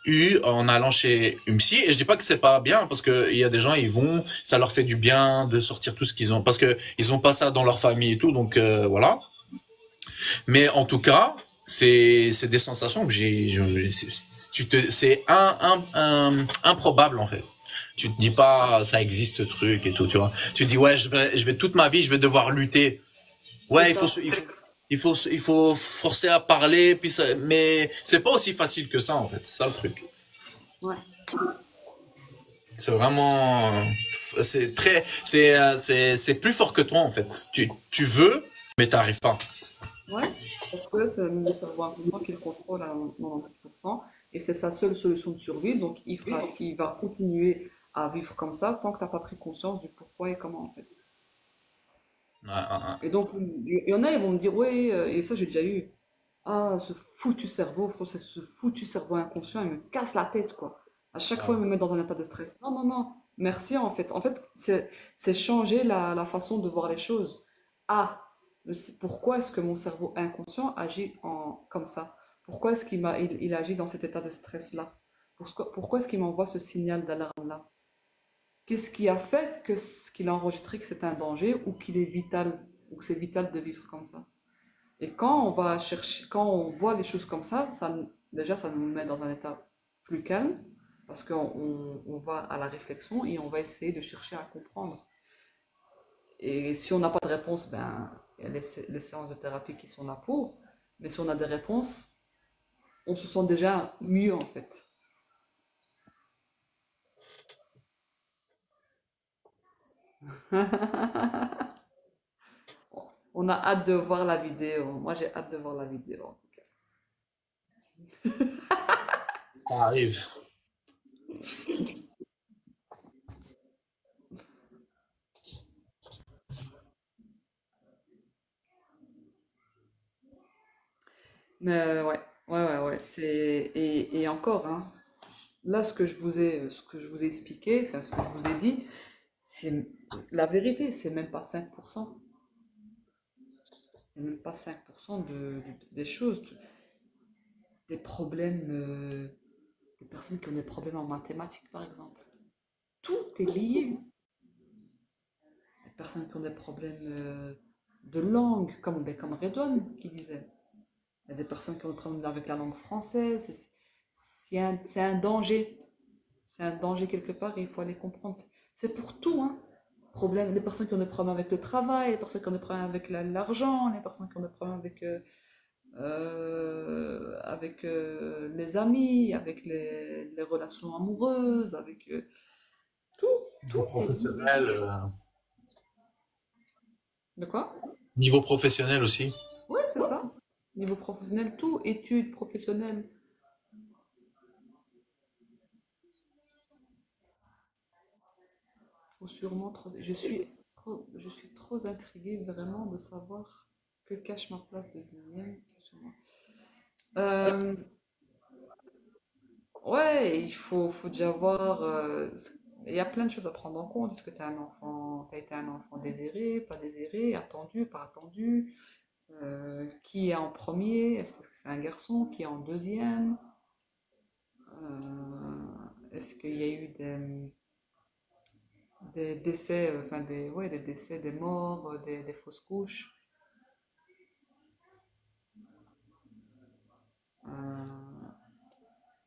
Speaker 1: eu en allant chez une psy. Et je dis pas que c'est pas bien parce que il y a des gens ils vont, ça leur fait du bien de sortir tout ce qu'ils ont parce que ils ont pas ça dans leur famille et tout, donc voilà. Mais en tout cas, c'est des sensations que c'est improbable en fait. Tu te dis pas ça existe ce truc et tout, tu vois. Tu te dis ouais, je vais toute ma vie, je vais devoir lutter.
Speaker 2: C'est
Speaker 1: Ouais,
Speaker 2: ça.
Speaker 1: il faut forcer à parler, puis ça, mais c'est pas aussi facile que ça en fait. C'est ça le truc.
Speaker 2: Ouais.
Speaker 1: C'est vraiment, c'est plus fort que toi en fait. Tu veux, mais t'arrives pas.
Speaker 2: Ouais. Parce que c'est le cerveau inconscient qui le contrôle à 90%. Et c'est sa seule solution de survie. Donc, il va continuer à vivre comme ça tant que tu n'as pas pris conscience du pourquoi et comment, en fait.
Speaker 1: Ouais, ouais,
Speaker 2: Et donc, il y en a, ils vont me dire, ouais, et ça, j'ai déjà eu. Ah, ce foutu cerveau, c'est ce foutu cerveau inconscient, il me casse la tête, quoi. À chaque fois, il me met dans un état de stress. Non, non, non. Merci, en fait. En fait, c'est changer la façon de voir les choses. Ah, pourquoi est-ce que mon cerveau inconscient agit comme ça? Pourquoi est-ce il agit dans cet état de stress-là? Pourquoi est-ce qu'il m'envoie ce signal d'alarme-là? Qu'est-ce qui a fait qu'il a enregistré que c'est un danger ou qu'il est vital, ou que c'est vital de vivre comme ça? Et quand on va chercher, quand on voit les choses comme ça, déjà, ça nous met dans un état plus calme, parce qu'on on va à la réflexion et on va essayer de chercher à comprendre. Et si on n'a pas de réponse, ben, il y a les séances de thérapie qui sont là pour. Mais si on a des réponses, on se sent déjà mieux en fait. On a hâte de voir la vidéo. Moi, j'ai hâte de voir la vidéo en tout cas.
Speaker 1: ça arrive.
Speaker 2: Mais ouais. Et encore, hein, là, ce que je vous ai expliqué, enfin, ce que je vous ai dit, c'est la vérité, c'est même pas 5%. C'est même pas 5% des choses. Des problèmes, des personnes qui ont des problèmes en mathématiques, par exemple. Tout est lié. Des personnes qui ont des problèmes de langue, comme Redouane qui disait. Il y a des personnes qui ont des problèmes avec la langue française. C'est un danger. C'est un danger quelque part et il faut aller comprendre. C'est pour tout, hein. Les personnes qui ont des problèmes avec le travail, les personnes qui ont des problèmes avec l'argent, les personnes qui ont des problèmes avec les amis, avec les relations amoureuses, avec tout,
Speaker 1: Niveau
Speaker 2: tout est lié.
Speaker 1: professionnel,
Speaker 2: De quoi?
Speaker 1: niveau professionnel aussi.
Speaker 2: Ouais, c'est ça. Niveau professionnel, tout, études professionnelles. Faut sûrement trop... je suis trop intriguée vraiment de savoir que cache ma place de dixième. Euh, ouais, faut déjà voir. Il y a plein de choses à prendre en compte. Est-ce que tu as un enfant, t'as été un enfant désiré, pas désiré, attendu, pas attendu? Qui est en premier? Est-ce que c'est un garçon? Qui est en deuxième? Est-ce qu'il y a eu des décès, enfin des décès, des morts, des fausses couches? Euh,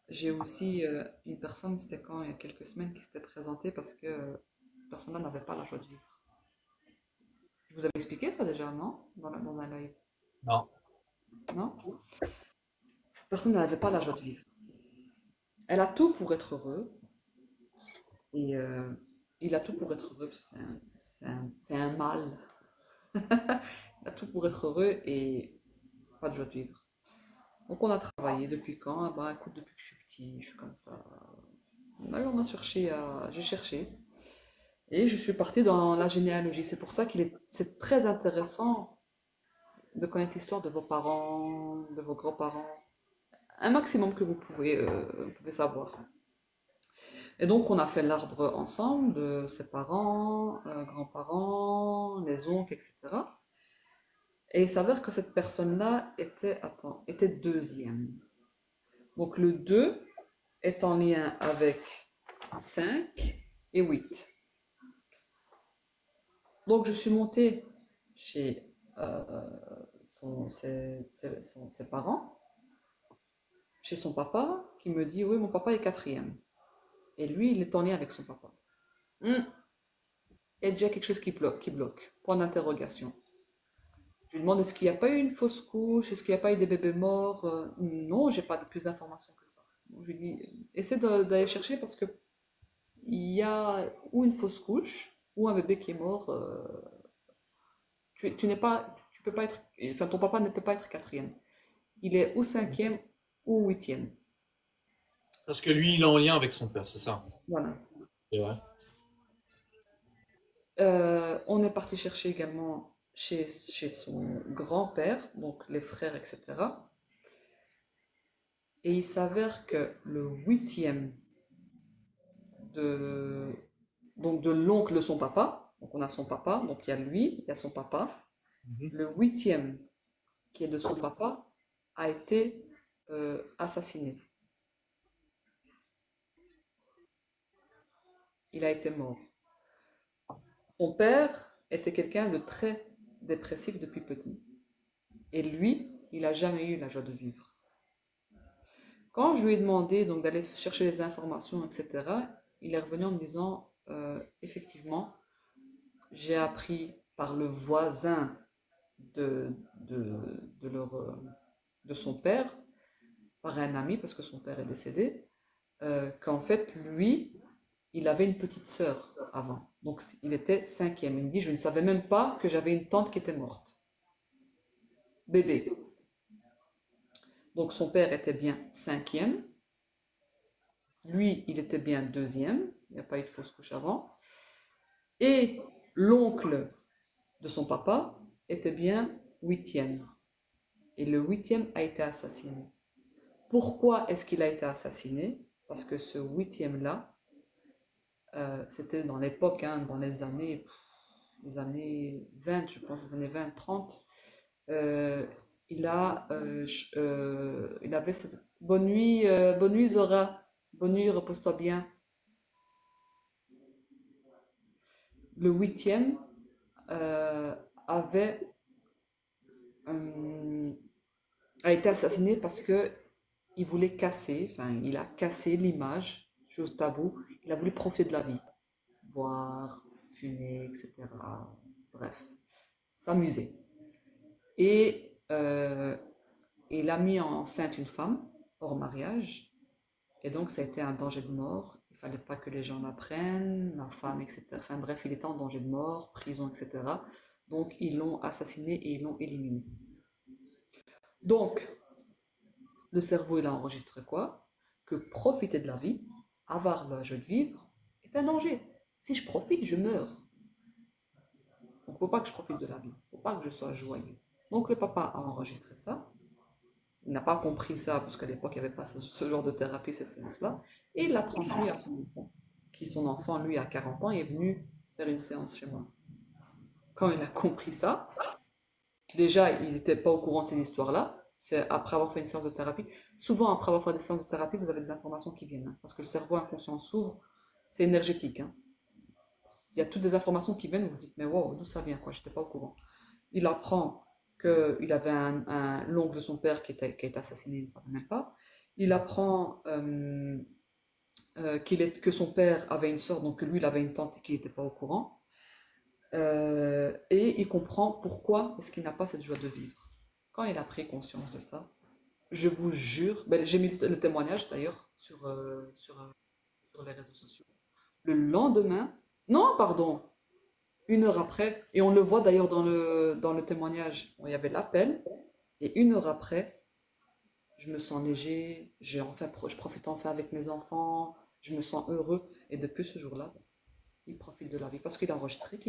Speaker 2: j'ai aussi une personne, c'était quand, il y a quelques semaines, qui s'était présentée parce que cette personne-là n'avait pas la joie de vivre. Je vous avais expliqué ça déjà, non? Dans un live,
Speaker 1: Non.
Speaker 2: non? Cette personne n'avait pas la joie de vivre. Elle a tout pour être heureux. Et il a tout pour être heureux. C'est un mâle. Il a tout pour être heureux et pas de joie de vivre. Donc on a travaillé depuis quand? Ah bah écoute, depuis que je suis petit, je suis comme ça. On a cherché j'ai cherché. Et je suis partie dans la généalogie. C'est pour ça c'est très intéressant de connaître l'histoire de vos parents, de vos grands-parents. Un maximum que vous pouvez savoir. Et donc, on a fait l'arbre ensemble de ses parents, grands-parents, les oncles, etc. Et il s'avère que cette personne-là était deuxième. Donc, le 2 est en lien avec 5 et 8. Donc, je suis montée chez ses parents, chez son papa, qui me dit, oui, mon papa est quatrième. Et lui, il est en lien avec son papa. Il y a déjà quelque chose qui bloque. Point d'interrogation. Je lui demande est-ce qu'il n'y a pas eu une fausse couche, est-ce qu'il n'y a pas eu des bébés morts. Non, j'ai pas plus d'informations que ça. Donc, je lui dis essaie d'aller chercher parce que il y a ou une fausse couche ou un bébé qui est mort. Tu n'es pas, tu peux pas être, enfin ton papa ne peut pas être quatrième. Il est ou cinquième ou huitième.
Speaker 1: Parce que lui, il est en lien avec son père, c'est ça.
Speaker 2: Voilà.
Speaker 1: C'est vrai.
Speaker 2: On est parti chercher également chez son grand-père, donc les frères, etc. Et il s'avère que le huitième de, donc de l'oncle de son papa, donc on a son papa, donc il y a lui, il y a son papa,
Speaker 1: Mhm.
Speaker 2: le huitième qui est de son papa a été assassiné. Il a été mort. Son père était quelqu'un de très dépressif depuis petit. Et lui, il n'a jamais eu la joie de vivre. Quand je lui ai demandé donc d'aller chercher les informations, etc., il est revenu en me disant effectivement, j'ai appris par le voisin de, de, de son père, par un ami, parce que son père est décédé, qu'en fait, lui, il avait une petite sœur avant. Donc, il était cinquième. Il me dit, je ne savais même pas que j'avais une tante qui était morte. Bébé. Donc, son père était bien cinquième. Lui, il était bien deuxième. Il n'y a pas eu de fausse couche avant. Et l'oncle de son papa était bien huitième. Et le huitième a été assassiné. Pourquoi est-ce qu'il a été assassiné? Parce que ce huitième-là, c'était dans l'époque, hein, dans les années 20, je pense, les années 20, 30. euh, il avait cette bonne nuit Zora, bonne nuit, repose-toi bien. Le huitième euh, avait euh, a été assassiné parce que il voulait casser, enfin, il a cassé l'image, chose taboue, il a voulu profiter de la vie, boire, fumer, etc. Bref, s'amuser. Et il a mis enceinte une femme hors mariage, et donc ça a été un danger de mort. Il fallait pas que les gens l'apprennent, la femme, etc. Enfin bref, il était en danger de mort, prison, etc. Donc ils l'ont assassiné et ils l'ont éliminé. Donc, le cerveau, il a enregistré quoi? Que profiter de la vie, avoir la joie de vivre, est un danger. Si je profite, je meurs. Donc, il ne faut pas que je profite de la vie. Il ne faut pas que je sois joyeux. Donc, le papa a enregistré ça. Il n'a pas compris ça, parce qu'à l'époque, il n'y avait pas ce genre de thérapie, ces séances-là. Et il l'a transmis à son enfant. Son enfant, lui, à 40 ans, est venu faire une séance chez moi. Quand il a compris ça, déjà, il n'était pas au courant de ces histoires-là. C'est après avoir fait une séance de thérapie. Souvent, après avoir fait des séances de thérapie, vous avez des informations qui viennent, hein, parce que le cerveau inconscient s'ouvre, c'est énergétique, hein. Il y a toutes des informations qui viennent, vous vous dites, mais wow, d'où ça vient, quoi, j'étais pas au courant. Il apprend qu'il avait l'oncle de son père qui a été assassiné, il ne savait même pas. Il apprend que son père avait une soeur, donc que lui, il avait une tante et qu'il n'était pas au courant. Et il comprend pourquoi est-ce qu'il n'a pas cette joie de vivre. Quand il a pris conscience de ça, je vous jure, ben, j'ai mis le témoignage d'ailleurs sur, sur les réseaux sociaux. Le lendemain, non, pardon, 1 heure après, et on le voit d'ailleurs dans le témoignage, il y avait l'appel, et 1 heure après, je me sens léger, je profite enfin avec mes enfants, je me sens heureux, et depuis ce jour-là, il profite de la vie, parce qu'il a enregistré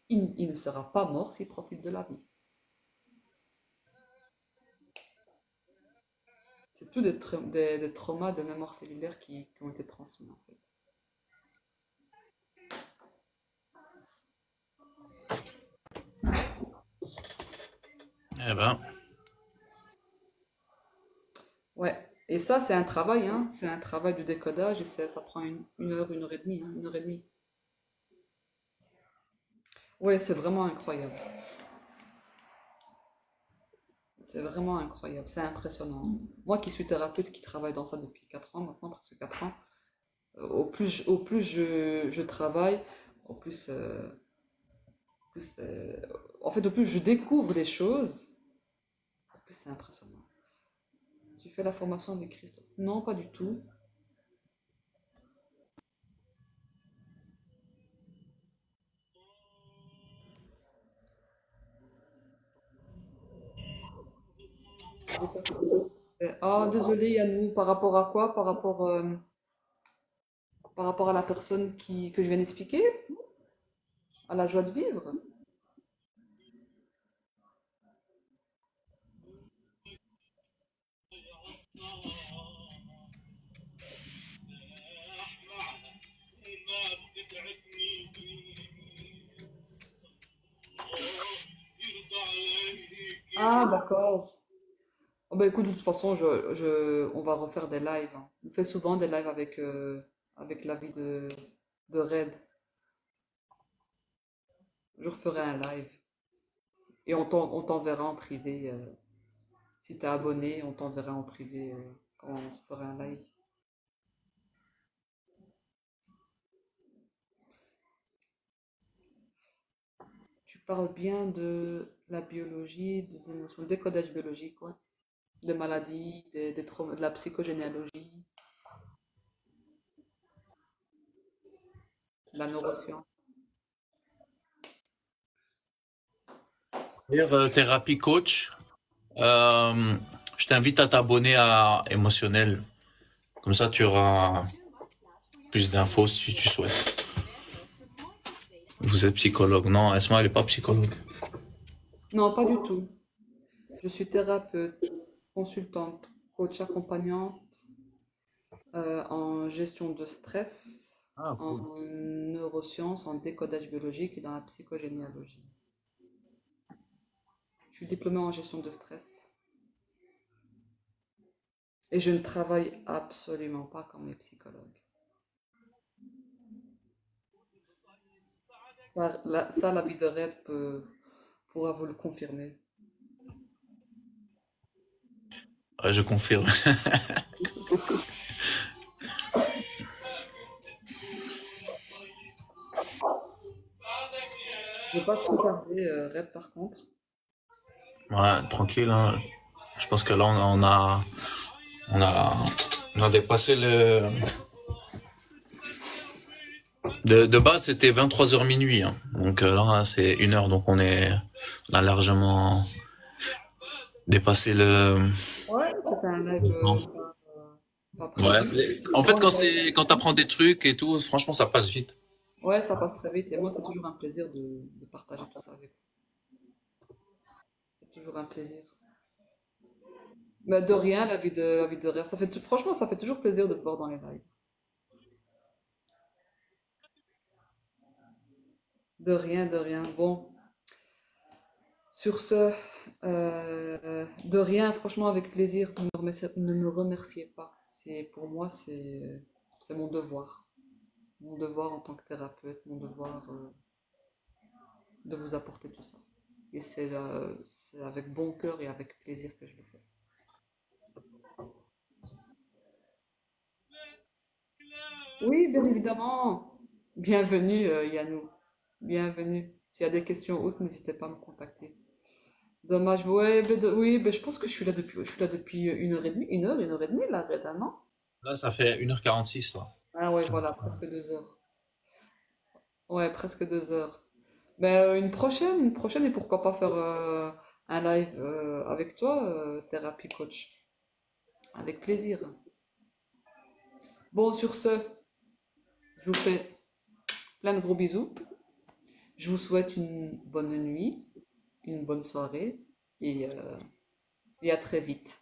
Speaker 2: il ne sera pas mort s'il profite de la vie. C'est tout des traumas de mémoire cellulaire qui ont été transmis, en fait.
Speaker 1: Eh ben,
Speaker 2: Ouais, et ça, c'est un travail, hein. C'est un travail de décodage, et ça prend 1 heure, 1 heure et demie, hein, 1 heure et demie. Ouais, c'est vraiment incroyable. C'est vraiment incroyable, c'est impressionnant. Moi qui suis thérapeute, qui travaille dans ça depuis 4 ans maintenant, presque 4 ans, au plus je travaille, au plus, plus, en fait, au plus je découvre les choses, au plus c'est impressionnant. Tu fais la formation avec Christophe? Non, pas du tout. J'ai pas fait. Ah, désolé Yannou, par rapport à quoi? Par rapport à la personne que je viens d'expliquer? À la joie de vivre? Ah, d'accord. Oh, bah écoute, de toute façon, on va refaire des lives, hein. On fait souvent des lives avec l'avis de Red. Je referai un live. Et on t'enverra en privé. Si t'es abonné, on t'enverra en privé quand on refera un live. Tu parles bien de la biologie, des émotions, le décodage biologique, ouais. Des maladies, des traumas, de la psychogénéalogie, de la neuroscience.
Speaker 1: d'ailleurs, thérapie coach, euh, je t'invite à t'abonner à Émotionnel. Comme ça, tu auras plus d'infos si tu souhaites. Vous êtes psychologue. Non, Esma, elle est pas psychologue.
Speaker 2: Non, pas du tout. Je suis thérapeute, consultante, coach accompagnante en gestion de stress,
Speaker 1: Ah,
Speaker 2: en
Speaker 1: cool.
Speaker 2: neurosciences, en décodage biologique et dans la psychogénéalogie. Je suis diplômée en gestion de stress et je ne travaille absolument pas comme les psychologues. Ça, la vie de rêve pourra vous le confirmer.
Speaker 1: Ouais, je confirme.
Speaker 2: Je ne vais pas trop tarder, rêve par contre.
Speaker 1: Ouais, tranquille, hein. Je pense que là, on a, on a dépassé le. De base, c'était 23 h minuit, hein. Donc là, c'est 1 heure, donc on a largement dépassé le.
Speaker 2: Ouais, c'était un live pas
Speaker 1: Ouais.
Speaker 2: prévu.
Speaker 1: En fait,
Speaker 2: Bon, ouais,
Speaker 1: quand t'apprends des trucs et tout, franchement, ça passe vite.
Speaker 2: ouais, ça passe très vite et moi, c'est toujours un plaisir de partager tout ça avec vous. C'est toujours un plaisir. Mais de rien, la vie de rêve. Franchement, ça fait toujours plaisir de se voir dans les lives. De rien, de rien. Bon, sur ce, de rien, franchement, avec plaisir. Ne me remerciez pas. Pour moi, c'est mon devoir. Mon devoir en tant que thérapeute, mon devoir de vous apporter tout ça. Et c'est avec bon cœur et avec plaisir que je le fais. Oui, bien évidemment. Bienvenue, Yannou. Bienvenue. S'il y a des questions autres, n'hésitez pas à me contacter. Dommage, ouais, oui, je pense que je suis là depuis 1 heure et demie, 1 heure et demie, là, Reda, non?
Speaker 1: Là, ça fait 1h46 là.
Speaker 2: Ah ouais, voilà, presque 2 heures. Ouais, presque 2 heures. Mais une prochaine, et pourquoi pas faire un live avec toi, Thérapie Coach. Avec plaisir. Bon, sur ce, je vous fais plein de gros bisous. Je vous souhaite une bonne nuit, une bonne soirée et à très vite.